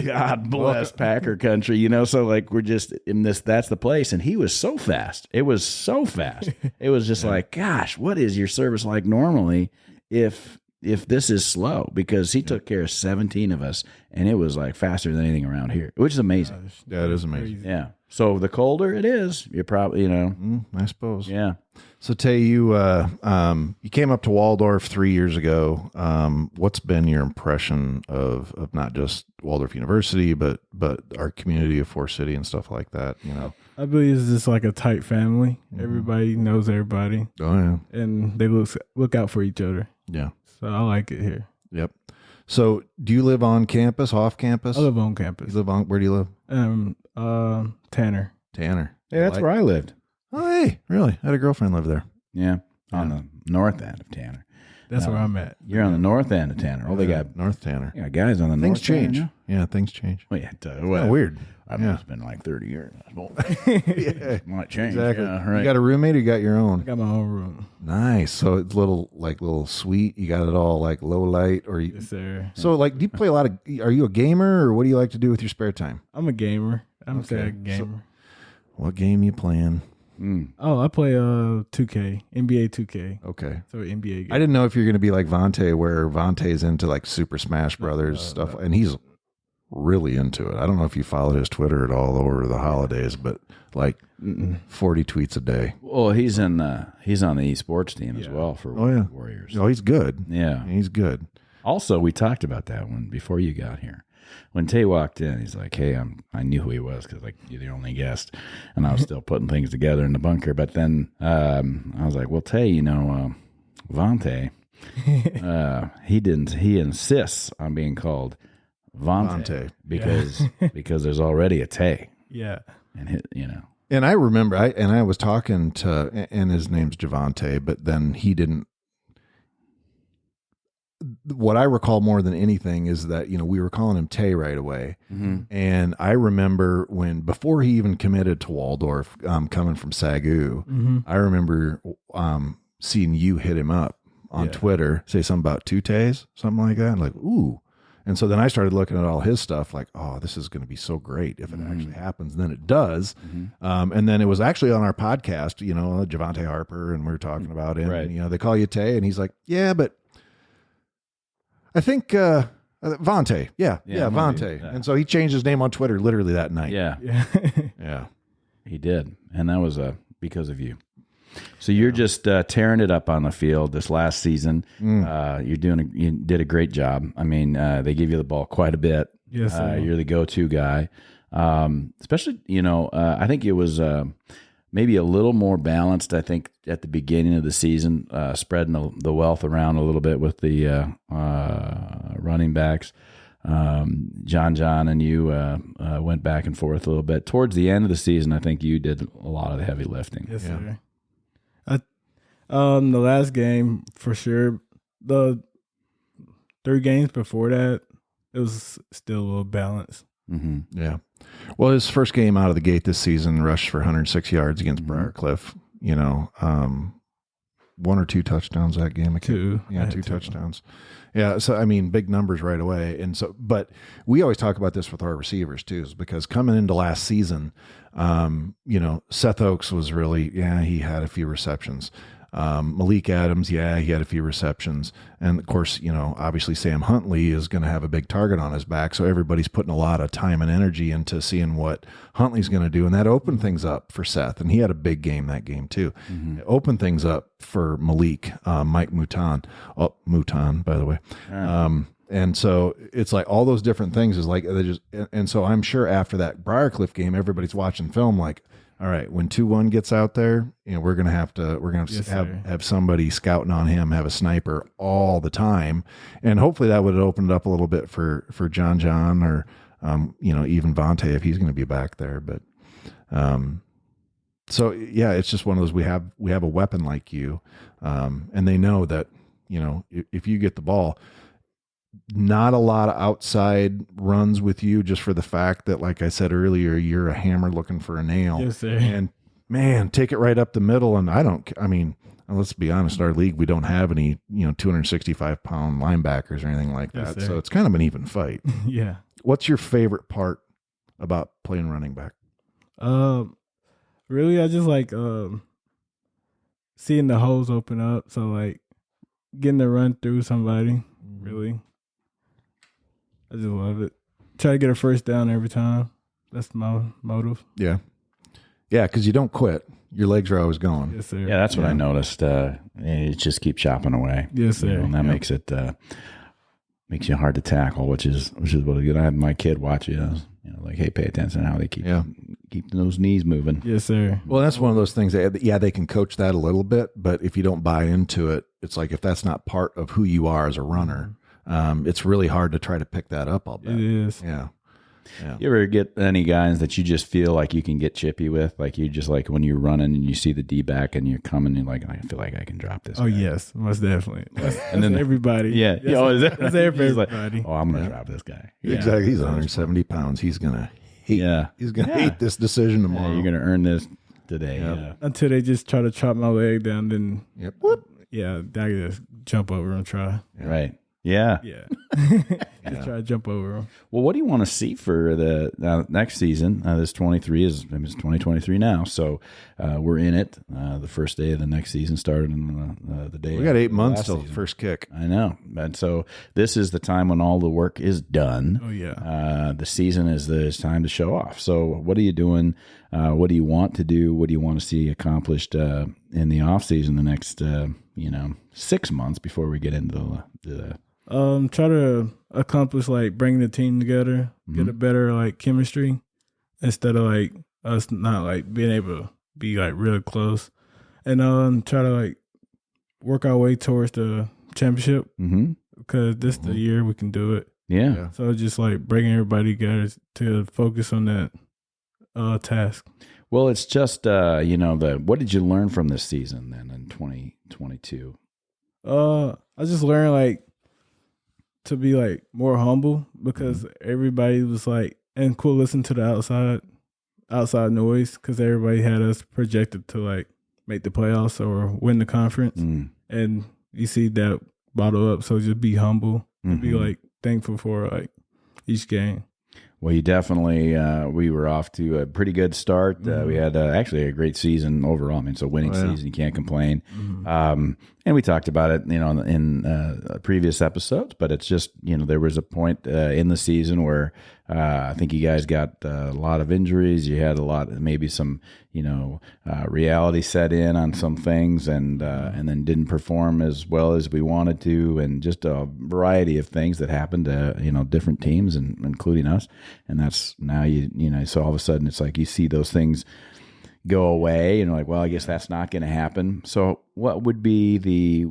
God bless Packer country, So like we're just in this. That's the place, and he was so fast. It was so fast. It was just like, gosh, what is your service like normally? If if this is slow, because he took care of 17 of us, and it was like faster than anything around here, which is amazing. Yeah, it is amazing. Yeah. So the colder it is, you're probably, I suppose. Yeah. So Taye, you came up to Waldorf 3 years ago. What's been your impression of not just Waldorf University, but our community of Forest City and stuff like that? I believe it's just like a tight family. Everybody knows everybody. Oh yeah, and they look out for each other. Yeah. So I like it here. Yep. So do you live on campus, off campus? I live on campus. Where do you live? Tanner. Tanner. Yeah, that's where I lived. Oh, hey, really? I had a girlfriend live there. Yeah, on the north end of Tanner. That's where I'm at. You're on the north end of Tanner. Oh, they got North Tanner. Yeah, guys on the things north. Change. Tanner. Yeah, things change. Well, yeah, Weird. I mean, it's been like 30 years. Yeah, might change. exactly. Yeah, right. You got a roommate or you got your own? I got my own room. Nice. So it's little sweet. You got it all like low light, or you. Yes, sir. So do you play a lot of? Are you a gamer, or what do you like to do with your spare time? I'm a gamer. I'm Okay. a gamer. What game you playing? Oh, I play 2K, NBA 2K. Okay. So NBA game. I didn't know if you're going to be like Vontae, where Vontae's into like Super Smash Brothers stuff, and he's really into it. I don't know if you followed his Twitter at all over the holidays, but like 40 tweets a day. Well, he's on the esports team as well for Warriors. Oh, he's good. Yeah, he's good. Also, we talked about that one before you got here. When Taye walked in, he's like, "Hey, I knew who he was because like you're the only guest," and I was still putting things together in the bunker. But then I was like, "Well, Taye, Vontae, he insists on being called Vontae because there's already a Taye." Yeah, and And I remember, I was talking to, and his name's Javante, but then he didn't. What I recall more than anything is that, we were calling him Taye right away. Mm-hmm. And I remember before he even committed to Waldorf, coming from SAGU, I remember seeing you hit him up on Twitter, say something about 2 Tays, something like that. And like, ooh. And so then I started looking at all his stuff like, oh, this is going to be so great if it actually happens. And then it does. And then it was actually on our podcast, Javante Harper, and we were talking about him. Right. And, they call you Taye. And he's like, yeah, but I think Vontae. Yeah, Vontae. Yeah. And so he changed his name on Twitter literally that night. Yeah. Yeah. He did. And that was because of you. So you're just tearing it up on the field this last season. You did a great job. I mean, they give you the ball quite a bit. Yes, you're the go-to guy. Especially, I think it was maybe a little more balanced. I think at the beginning of the season, spreading the wealth around a little bit with the running backs. John and you went back and forth a little bit. Towards the end of the season, I think you did a lot of the heavy lifting. Yes, sir. The last game for sure. The 3 games before that, it was still a little balanced. Mm-hmm. Yeah. Well, his first game out of the gate this season, rushed for 106 yards against Briarcliff. 1 or 2 touchdowns that game. 2. Yeah, 2 touchdowns. Yeah, so I mean, big numbers right away. And so, but we always talk about this with our receivers too, is because coming into last season, Seth Oaks was really, he had a few receptions. Malik Adams, he had a few receptions. And of course, obviously Sam Huntley is going to have a big target on his back. So everybody's putting a lot of time and energy into seeing what Huntley's going to do. And that opened things up for Seth. And he had a big game that game too. It opened things up for Malik, Mike Mouton, by the way. And so it's like all those different things is like, and so I'm sure after that Briarcliff game, everybody's watching film like, all right, when 2-1 gets out there, we're gonna have to have somebody scouting on him, have a sniper all the time, and hopefully that would have opened it up a little bit for John or even Vontae if he's going to be back there. But so yeah, it's just one of those we have a weapon like you, and they know that if you get the ball. Not a lot of outside runs with you, just for the fact that, like I said earlier, you're a hammer looking for a nail. Yes, sir. And man, take it right up the middle. And let's be honest, our league, we don't have any, 265-pound linebackers or anything like that. Yes, so it's kind of an even fight. Yeah. What's your favorite part about playing running back? Really, I just like seeing the holes open up. So like getting to run through somebody. Really, I just love it. Try to get a first down every time. That's my motive. Yeah, because you don't quit. Your legs are always going. Yes, sir. Yeah, that's what I noticed. It just keep chopping away. Yes, sir. And that makes it makes you hard to tackle, which is what I had my kid watch it. Like, hey, pay attention to how they keep those knees moving. Yes, sir. Well, that's one of those things that, they can coach that a little bit, but if you don't buy into it, it's like if that's not part of who you are as a runner, it's really hard to try to pick that up, I'll bet. It is. Yeah. You ever get any guys that you just feel like you can get chippy with? Like you just like when you're running and you see the D-back and you're coming, you're like, I feel like I can drop this. Oh, guy. yes, most definitely. And then everybody. Yeah. That's everybody. Like, I'm going to drop this guy. Yeah. Exactly. He's 170 pounds. He's going to hate. Yeah. He's going to hate this decision tomorrow. You're going to earn this today. Yep. Yeah. Until they just try to chop my leg down, then Whoop. I just jump over and try. Right. Yeah. Yeah. Just try to jump over them. Well, what do you want to see for the next season? This 23 it's 2023 now, so we're in it. The first day of the next season started on the day. We got 8 months till season. first kick. I know, and so this is the time when all the work is done. Oh yeah. The season is the time to show off. So, what are you doing? What do you want to do? What do you want to see accomplished in the off season? The next 6 months before we get into the try to accomplish like bringing the team together, get a better like chemistry instead of like us not like being able to be like really close, and try to like work our way towards the championship because this is the year we can do it. Yeah. So just like bringing everybody together to focus on that task. Well, it's just what did you learn from this season then in 2022? I just learned like to be like more humble because everybody was like, and cool, listen to the outside noise because everybody had us projected to like make the playoffs or win the conference. And you see that bottle up. So just be humble and be like thankful for like each game. Well, you definitely, we were off to a pretty good start. We had actually a great season overall. I mean, it's a winning season. You can't complain. And we talked about it, in previous episodes, but it's just, there was a point in the season where I think you guys got a lot of injuries. You had maybe some, reality set in on some things and then didn't perform as well as we wanted to. And just a variety of things that happened to, different teams and including us. And that's now, so all of a sudden it's like you see those things go away and you're like, well, I guess that's not going to happen. So what would be the,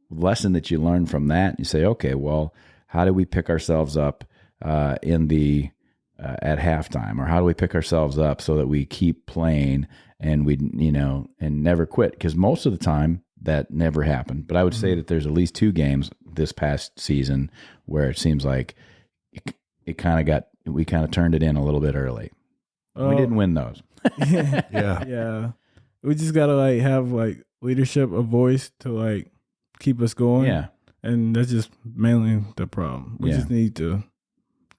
lesson that you learned from that? You say, okay, well, how do we pick ourselves up at halftime, or how do we pick ourselves up so that we keep playing and we, and never quit? Because most of the time that never happened. But I would say that there's at least 2 games this past season where it seems like we kind of turned it in a little bit early. We didn't win those. Yeah. We just gotta like have like leadership, a voice to like keep us going. Yeah. And that's just mainly the problem. We just need to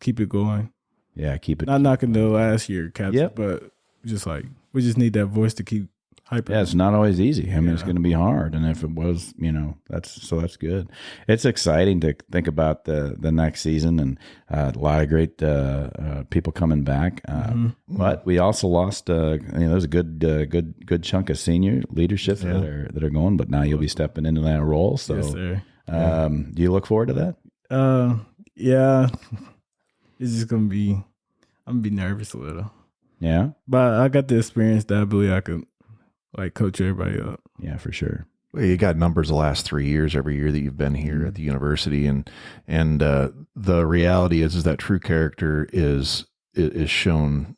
keep it going. Yeah, keep it. Not knocking the last year captain, but just like we just need that voice to keep hyping. Yeah, it's not always easy. I mean, it's going to be hard, and if it was, that's good. It's exciting to think about the next season, and a lot of great people coming back. But we also lost. There's a good chunk of senior leadership that are going. But now you'll be stepping into that role. So, yes, sir. Do you look forward to that? Yeah. It's just I'm gonna be nervous a little. Yeah, but I got the experience that I believe I could like coach everybody up. Yeah, for sure. Well, you got numbers the last 3 years, every year that you've been here at the university, and the reality is that true character is shown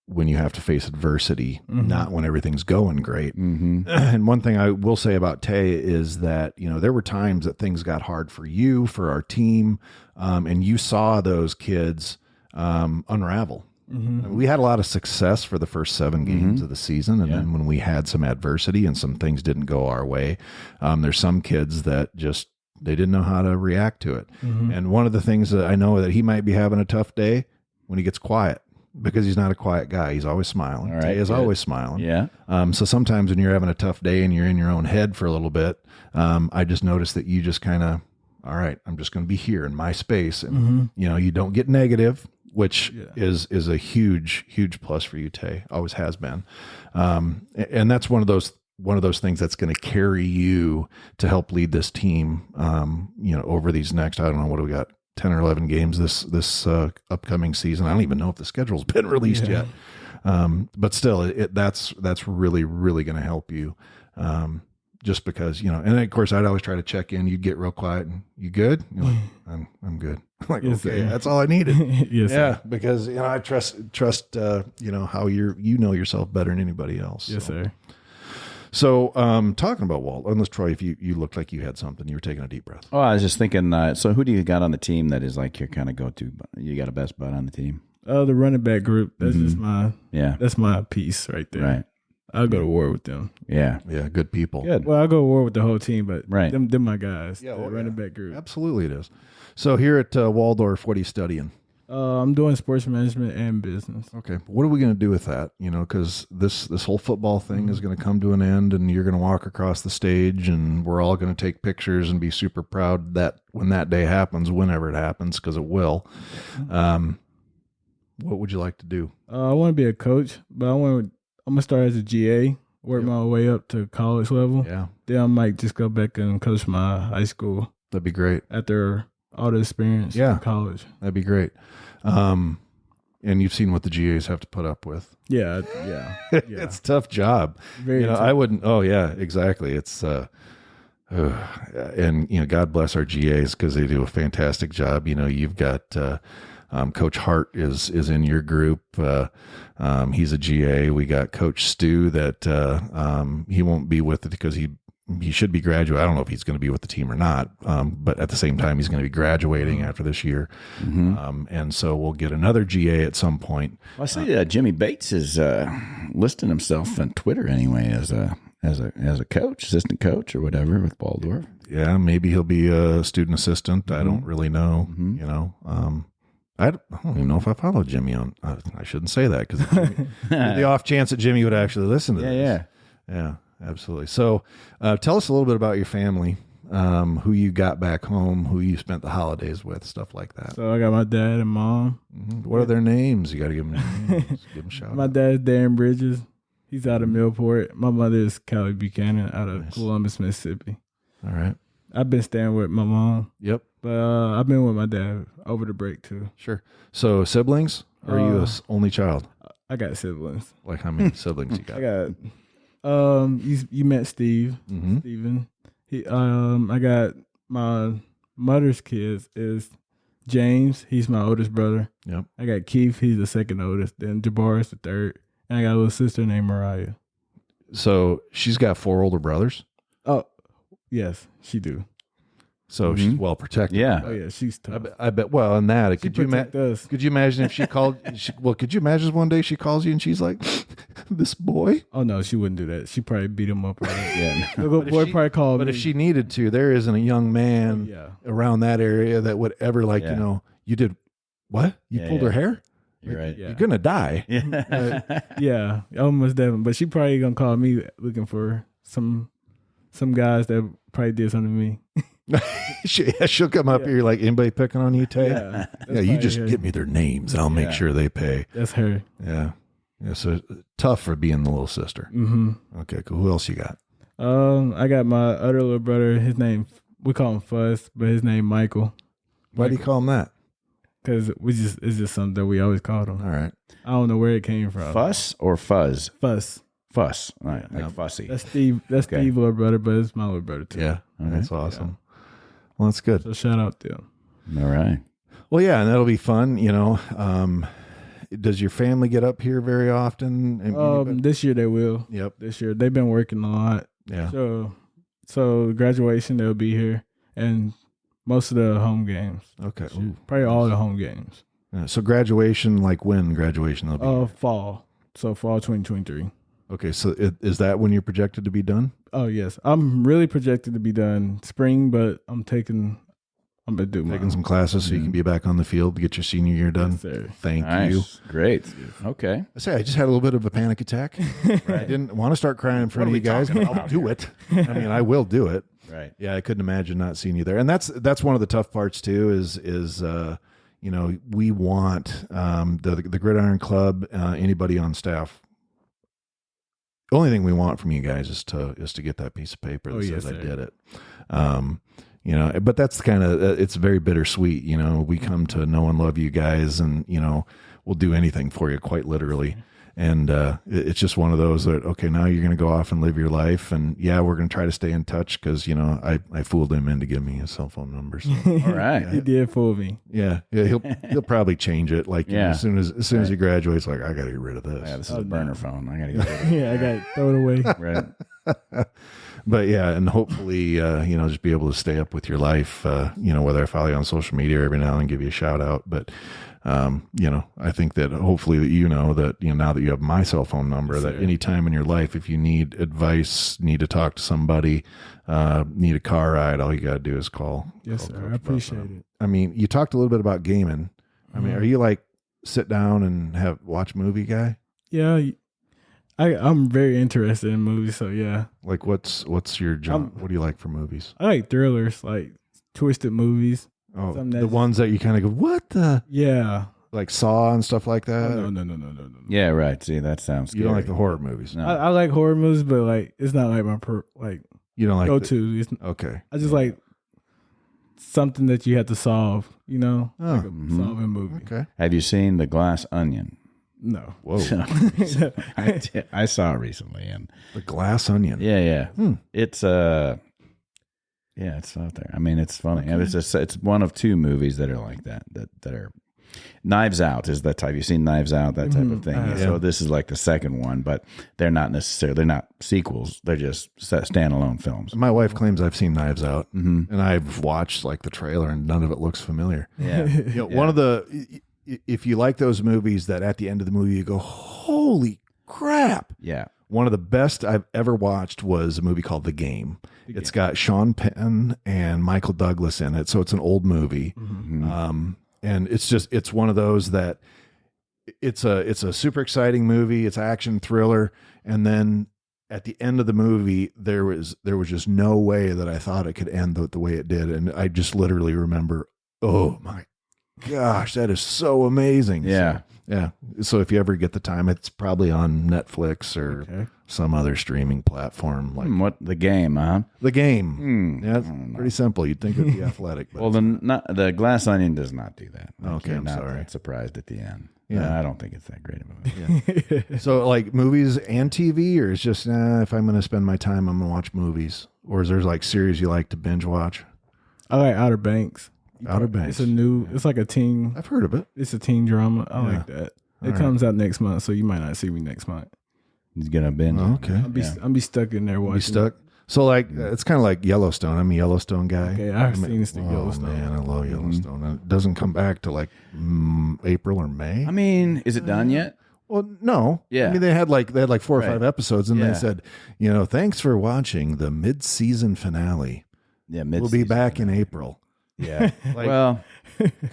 when you have to face adversity, not when everything's going great. And one thing I will say about Taye is that, there were times that things got hard for you, for our team, and you saw those kids unravel. We had a lot of success for the first 7 games of the season. And then when we had some adversity and some things didn't go our way, there's some kids that just, they didn't know how to react to it. And one of the things that I know that he might be having a tough day when he gets quiet. because he's not a quiet guy. He's always smiling. All right, Taye is always smiling. Yeah. So sometimes when you're having a tough day and you're in your own head for a little bit, I just noticed that you just kind of, all right, I'm just going to be here in my space. And, you don't get negative, which is a huge, huge plus for you, Taye. Always has been. And that's one of those things that's going to carry you to help lead this team, over these next, I don't know, what do we got? 10 or 11 games this upcoming season. I don't even know if the schedule's been released yet. But still that's really, really going to help you. Just because, and of course I'd always try to check in. You'd get real quiet and you good? You're like, I'm good. I'm like, yes, okay, that's all I needed. Yes, yeah. Sir. Because, I trust, how you know yourself better than anybody else. Yes, sir. So, talking about Walt, unless Troy, if you looked like you had something, you were taking a deep breath. Oh, I was just thinking, so who do you got on the team that is like your kind of go-to? You got a best bud on the team? The running back group. That's just that's my piece right there. Right. I'll go to war with them. Yeah. Yeah. Good people. Good. Well, I'll go to war with the whole team, but right. them my guys. Yeah. The running back group. Absolutely it is. So here at Waldorf, what are you studying? I'm doing sports management and business. Okay. What are we going to do with that? Because this whole football thing is going to come to an end, and you're going to walk across the stage, and we're all going to take pictures and be super proud that when that day happens, whenever it happens, because it will. What would you like to do? I want to be a coach, but I'm going to start as a GA, work my way up to college level. Yeah. Then I might just go back and coach my high school. That'd be great. After all the experience in college. That'd be great. And you've seen what the GAs have to put up with. Yeah. It's a tough job. Very tough. I wouldn't. Oh yeah, exactly. It's and God bless our GAs because they do a fantastic job. You've got Coach Hart is in your group. He's a GA. We got Coach Stu that he won't be with it because he should be graduating. I don't know if he's going to be with the team or not, but at the same time, he's going to be graduating after this year. And so we'll get another GA at some point. Well, I see Jimmy Bates is listing himself on Twitter anyway as a coach, assistant coach or whatever with Waldorf. Yeah, maybe he'll be a student assistant. I don't really know. I don't even know if I follow Jimmy on. I shouldn't say that because the off chance that Jimmy would actually listen to this. Yeah. Absolutely. So tell us a little bit about your family, who you got back home, who you spent the holidays with, stuff like that. So I got my dad and mom. What are their names? You got to give them names. Give them a shout My dad's Darren Bridges. He's out of Millport. My mother is Taye Buchanan out of Columbus, Mississippi. All right. I've been staying with my mom. Yep. But I've been with my dad over the break too. Sure. So siblings? Or are you an only child? I got siblings. Like how many siblings you got? I got you met Steve. Steven. I got my mother's kids is James, he's my oldest brother. Yep. I got Keith, he's the second oldest, then Jabbar is the third. And I got a little sister named Mariah. So she's got 4 older brothers? Oh, yes, she do. So she's well protected. Yeah. Oh yeah, she's tough. I bet. Well, and that She protect us. could you imagine if she called? Could you imagine one day she calls you and she's like, "This boy." Oh no, she wouldn't do that. She probably beat him up. Right? Yeah. The little boy probably called me. But if she needed to, there isn't a young man around that area that would ever you did what? You pulled her hair? You're right. Yeah. You're gonna die. Yeah, almost definitely. But she probably gonna call me looking for some guys that probably did something to me. She'll come up here like, anybody picking on you, Taye? Yeah, you just give me their names and I'll make sure they pay. That's her. Yeah. So tough for being the little sister. Okay, cool. Who else you got? I got my other little brother. His name, we call him Fuzz, but his name Michael. Why do you call him that? Because it's just something that we always called him. All right. I don't know where it came from. Fuss or fuzz? Fuss. Fuss. All right. Like fussy. That's Steve. That's Steve's little brother, but it's my little brother too. Yeah. That's awesome. Well, that's good. So shout out to him. All right. Well, yeah, and that'll be fun. Does your family get up here very often? This year they will. Yep. This year they've been working a lot. Yeah. So graduation they'll be here, and most of the home games. Okay. Probably all the home games. Yeah. So graduation, like when graduation they'll be? Here? Fall. So fall 2023. Okay. So is that when you're projected to be done? Oh yes, I'm really projected to be done spring, but I'm taking I'm gonna do taking some classes so you can be back on the field to get your senior year done. Yes, Thank nice. you. Great. Okay. I just had a little bit of a panic attack. I didn't want to start crying in front of you guys. I'll do it. I mean, I will do it. Right. Yeah, I couldn't imagine not seeing you there. And that's one of the tough parts too. Is we want the Gridiron Club, anybody on staff. The only thing we want from you guys is to get that piece of paper that says I did it. But that's kind of it's very bittersweet. We come to know and love you guys, and we'll do anything for you, quite literally. And it's just one of those that, okay, now you're going to go off and live your life. And yeah, we're going to try to stay in touch because, I fooled him into giving me his cell phone numbers. So. All right. He did fool me. Yeah. He'll probably change it. Like, as soon as he graduates, like, I got to get rid of this. Yeah, this is a burner phone. I got to get rid of it. Yeah, I got to throw it away. Right. But yeah, and hopefully, just be able to stay up with your life, whether I follow you on social media every now and then give you a shout out. But, I think that hopefully that, now that you have my cell phone number, that any time in your life, if you need advice, need to talk to somebody, need a car ride, all you got to do is call. Yes, sir. I appreciate it. I mean, you talked a little bit about gaming. I mean, are you like sit down and watch movie guy? Yeah. I'm very interested in movies, so yeah. Like what's your genre? What do you like for movies? I like thrillers, like twisted movies. Oh, the ones that you kind of go, what the? Yeah. Like Saw and stuff like that? Oh, no. Yeah, right. See, that sounds scary. You don't like the horror movies? No. I like horror movies, but like it's not like my you don't like go-to. Okay. I just like something that you have to solve, like a solving movie. Okay. Have you seen The Glass Onion? No. Whoa. I saw it recently, and The Glass Onion. yeah. It's it's out there. I mean, it's funny. Okay. And it's one of two movies that are like that are. Knives Out is that type. You've seen Knives Out, that type of thing. So this is like the second one, but they're not sequels. They're just standalone films. My wife claims I've seen Knives Out, and I've watched like the trailer, and none of it looks familiar. Yeah. One of the, if you like those movies that at the end of the movie you go, holy crap. Yeah. One of the best I've ever watched was a movie called The Game. It's got Sean Penn and Michael Douglas in it. So it's an old movie. And it's one of those that it's a super exciting movie. It's an action thriller. And then at the end of the movie, there was just no way that I thought it could end the way it did. And I just literally remember, oh my gosh, that is so amazing. Yeah. So if you ever get the time, it's probably on Netflix or some other streaming platform. Like what The Game, huh? The Game. Yeah, it's pretty simple. You'd think it'd be athletic. But well, the Glass Onion does not do that. Okay, I'm not sorry. that surprised at the end. Yeah, I don't think it's that great of a movie. Yeah. So like movies and TV, or it's just if I'm going to spend my time, I'm going to watch movies, or is there like series you like to binge watch? I like Outer Banks. Outer Banks. It's like a teen. I've heard of it. It's a teen drama. I like that. It comes out next month, so you might not see me next month. He's gonna binge. Oh, okay. I'll be stuck in there watching. Be stuck. So like it's kind of like Yellowstone. I'm a Yellowstone guy. Okay, I've seen the Yellowstone. Man, I love Yellowstone. And it doesn't come back to like April or May. I mean, is it done yet? Well, no. Yeah. I mean, they had like 4 or 5 episodes, and Yeah. they said, thanks for watching the mid-season finale. Yeah, We'll be back in April. Yeah. Well,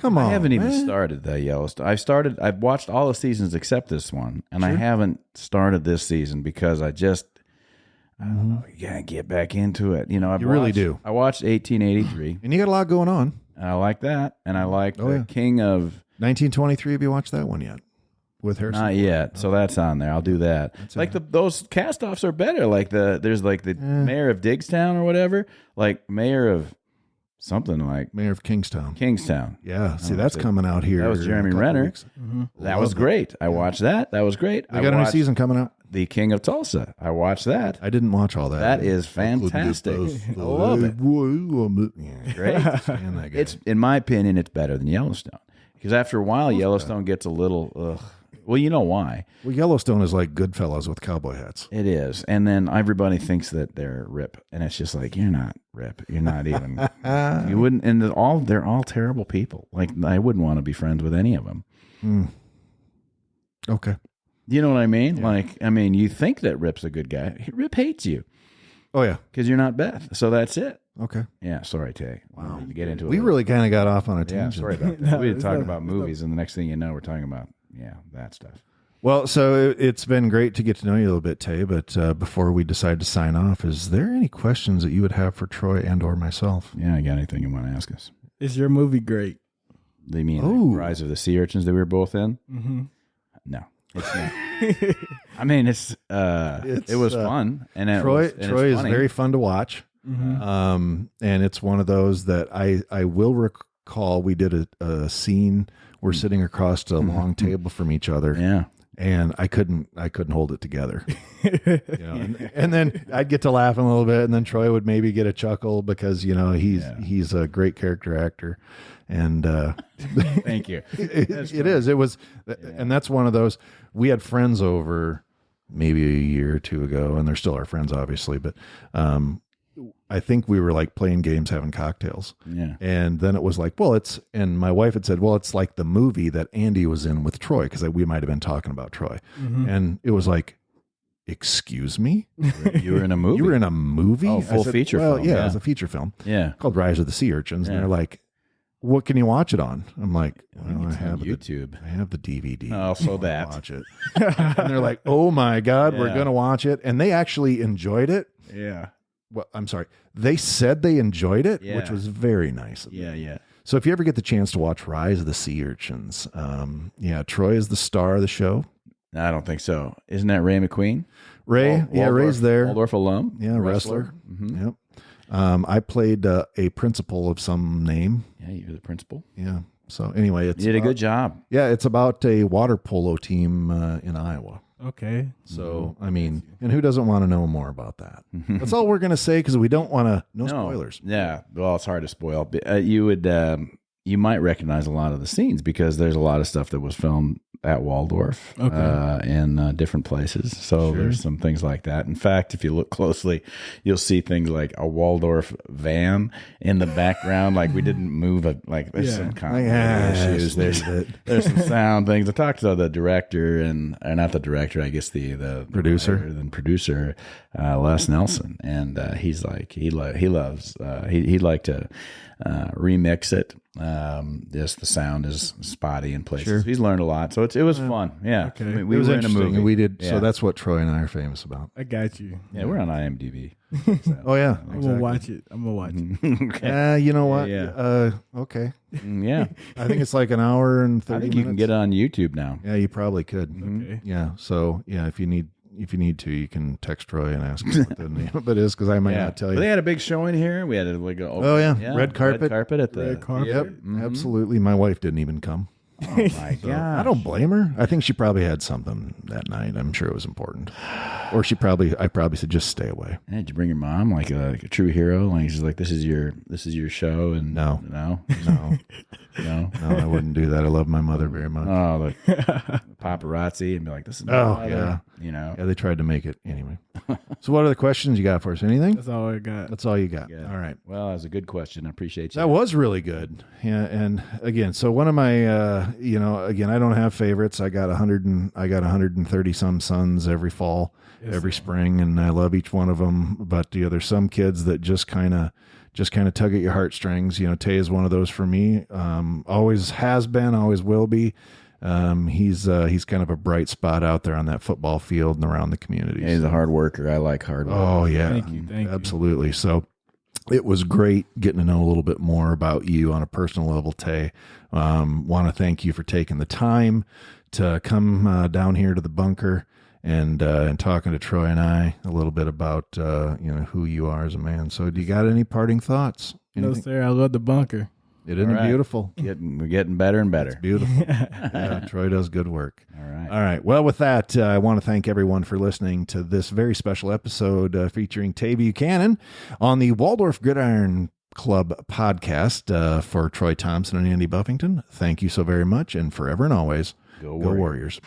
come on. I haven't even man. started the Yellowstone. I've watched all the seasons except this one, and I haven't started this season because I don't know, you gotta get back into it. You really do. I watched 1883, And you got a lot going on. and I like that, and I like Oh, yeah. King of 1923. Have you watched that one yet? With Harrison? Not yet, so that's on there. I'll do that. Those cast-offs are better. Like there's like the mayor of Diggstown or whatever, like mayor of something like Mayor of Kingstown. Yeah. See, that's coming out here. That was Jeremy in a couple Renner. weeks. That was great. I watched that. That was great. They got a new season coming out. The King of Tulsa. I watched that. I didn't watch all that. That is fantastic. I love it. Yeah. Great. Stand that guy. It's, in my opinion, it's better than Yellowstone because after a while, Yellowstone gets a little. Ugh. Well, you know why? Well, Yellowstone is like Goodfellas with cowboy hats. It is, and then everybody thinks that they're Rip, and it's just like you're not Rip. You're not even. You wouldn't, and they're all terrible people. Like I wouldn't want to be friends with any of them. Okay. You know what I mean? Yeah. You think that Rip's a good guy. Rip hates you. Oh yeah, because you're not Beth. So that's it. Okay. Yeah, sorry, Tay. Wow. To get into it. We really kind of got off on a Yeah, tangent. sorry about that. We didn't talk about movies, and the next thing you know, we're talking about that stuff. Well, so it's been great to get to know you a little bit, Tay, but before we decide to sign off, is there any questions that you would have for Troy and or myself? Yeah, I got anything you want to ask us? Is your movie great? They mean like Rise of the Sea Urchins that we were both in? Mm-hmm. No, it's not. I mean, it was fun, and Troy is funny. very fun to watch. Mm-hmm. And it's one of those that I will recall. We did a scene. We're sitting across a long table from each other. Yeah. And I couldn't hold it together. And then I'd get to laughing a little bit, and then Troy would maybe get a chuckle because he's a great character actor, and thank you. It was, and that's one of those. We had friends over maybe a year or two ago, and they're still our friends, obviously, but I think we were like playing games, having cocktails. Yeah. And then it was like, and my wife had said, well, it's like the movie that Andy was in with Troy, because we might have been talking about Troy. Mm-hmm. And it was like, excuse me? You were in a movie? You were in a movie? Oh, full feature film. Yeah, it was a feature film. Yeah. Called Rise of the Sea Urchins. And they're like, what can you watch it on? I'm like, well, I have YouTube. I have the DVD. Oh, so that. Watch it. And they're like, oh my God, we're going to watch it. And they actually enjoyed it. Yeah. Well, I'm sorry. They said they enjoyed it, which was very nice of them. Yeah. So if you ever get the chance to watch Rise of the Sea Urchins, Troy is the star of the show. No, I don't think so. Isn't that Ray McQueen? Ray's there. Waldorf alum. Yeah, wrestler. Mm-hmm. Yep. I played a principal of some name. Yeah, you're the principal. Yeah. So anyway, you did a good job. Yeah, it's about a water polo team in Iowa. Okay. So, I mean, and who doesn't want to know more about that? That's all we're going to say because we don't want to, no spoilers. Yeah. Well, it's hard to spoil. You might recognize a lot of the scenes because there's a lot of stuff that was filmed at Waldorf in different places. So there's some things like that. In fact, if you look closely, you'll see things like a Waldorf van in the background. Like we didn't move there's some continuity issues. There's some sound things. I talked to the director and not the director, I guess the producer, Les Nelson, and he's like he'd like to remix it. Just the sound is spotty in places. Sure. He's learned a lot, so it was fun. Yeah, okay. we were in a movie. We did. Yeah. So that's what Troy and I are famous about. I got you. Yeah, we're on IMDb. So. Oh yeah, I'm gonna watch it. Okay. You know what? Yeah. Okay. Yeah. I think it's like an hour and 30 I think minutes. you can get it on YouTube now. Yeah, you probably could. Okay. Yeah. So if you need to, you can text Troy and ask him what the name of it is, because I might not tell you. But they had a big showing here. We had red carpet at the red carpet. Yep, absolutely. My wife didn't even come. Oh my god! I don't blame her. I think she probably had something that night. I'm sure it was important, or I probably said just stay away. Hey, did you bring your mom like a true hero? Like she's like, this is your show, and no, I wouldn't do that. I love my mother very much. Oh, the paparazzi, and be like, this is yeah. Yeah, they tried to make it anyway. So what other questions you got for us? Anything? That's all I got. That's all you got. All right. Well, that was a good question. I appreciate you. That was really good. Yeah, and again, so one of my, again, I don't have favorites. I got 130 some sons every fall, every spring, and I love each one of them. But there's some kids that just kind of tug at your heartstrings. Tay is one of those for me. Always has been, always will be. He's kind of a bright spot out there on that football field and around the community. Yeah, he's a hard worker. I like hard work. Oh yeah, thank you. Absolutely. So it was great getting to know a little bit more about you on a personal level, Tay. Want to thank you for taking the time to come down here to the bunker and talking to Troy and I a little bit about who you are as a man. So do you got any parting thoughts? Anything? No, sir. I love the bunker. It isn't beautiful. We're getting better and better. It's beautiful. Yeah, Troy does good work. All right. All right. Well, with that, I want to thank everyone for listening to this very special episode featuring Taye Buchanan on the Waldorf GridIron Club Podcast for Troy Thompson and Andy Buffington. Thank you so very much, and forever and always, go Warriors.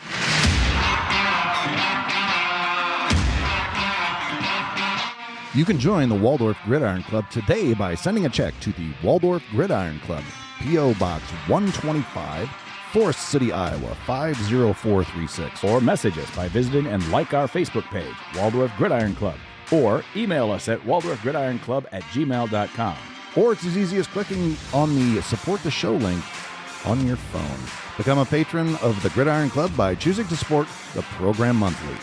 You can join the Waldorf GridIron Club today by sending a check to the Waldorf GridIron Club, P.O. Box 125, Forest City, Iowa, 50436. Or message us by visiting and like our Facebook page, Waldorf GridIron Club. or email us at waldorfgridironclub@gmail.com. Or it's as easy as clicking on the Support the Show link on your phone. Become a patron of the Gridiron Club by choosing to support the program monthly.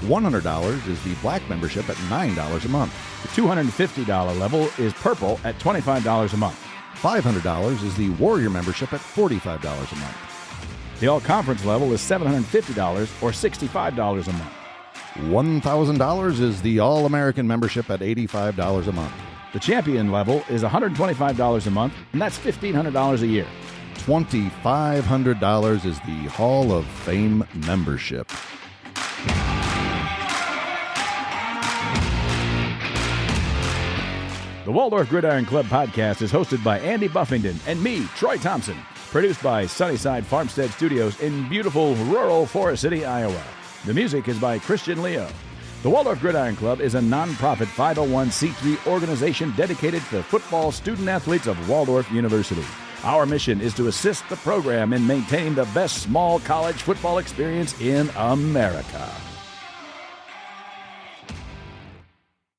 $100 is the Black membership at $9 a month. The $250 level is Purple at $25 a month. $500 is the Warrior membership at $45 a month. The All-Conference level is $750 or $65 a month. $1,000 is the All-American membership at $85 a month. The Champion level is $125 a month, and that's $1,500 a year. $2,500 is the Hall of Fame membership. The Waldorf GridIron Club Podcast is hosted by Andy Buffington and me, Troy Thompson. Produced by Sunnyside Farmstead Studios in beautiful rural Forest City, Iowa. The music is by Christian Leo. The Waldorf GridIron Club is a nonprofit 501c3 organization dedicated to football student-athletes of Waldorf University. Our mission is to assist the program in maintaining the best small college football experience in America.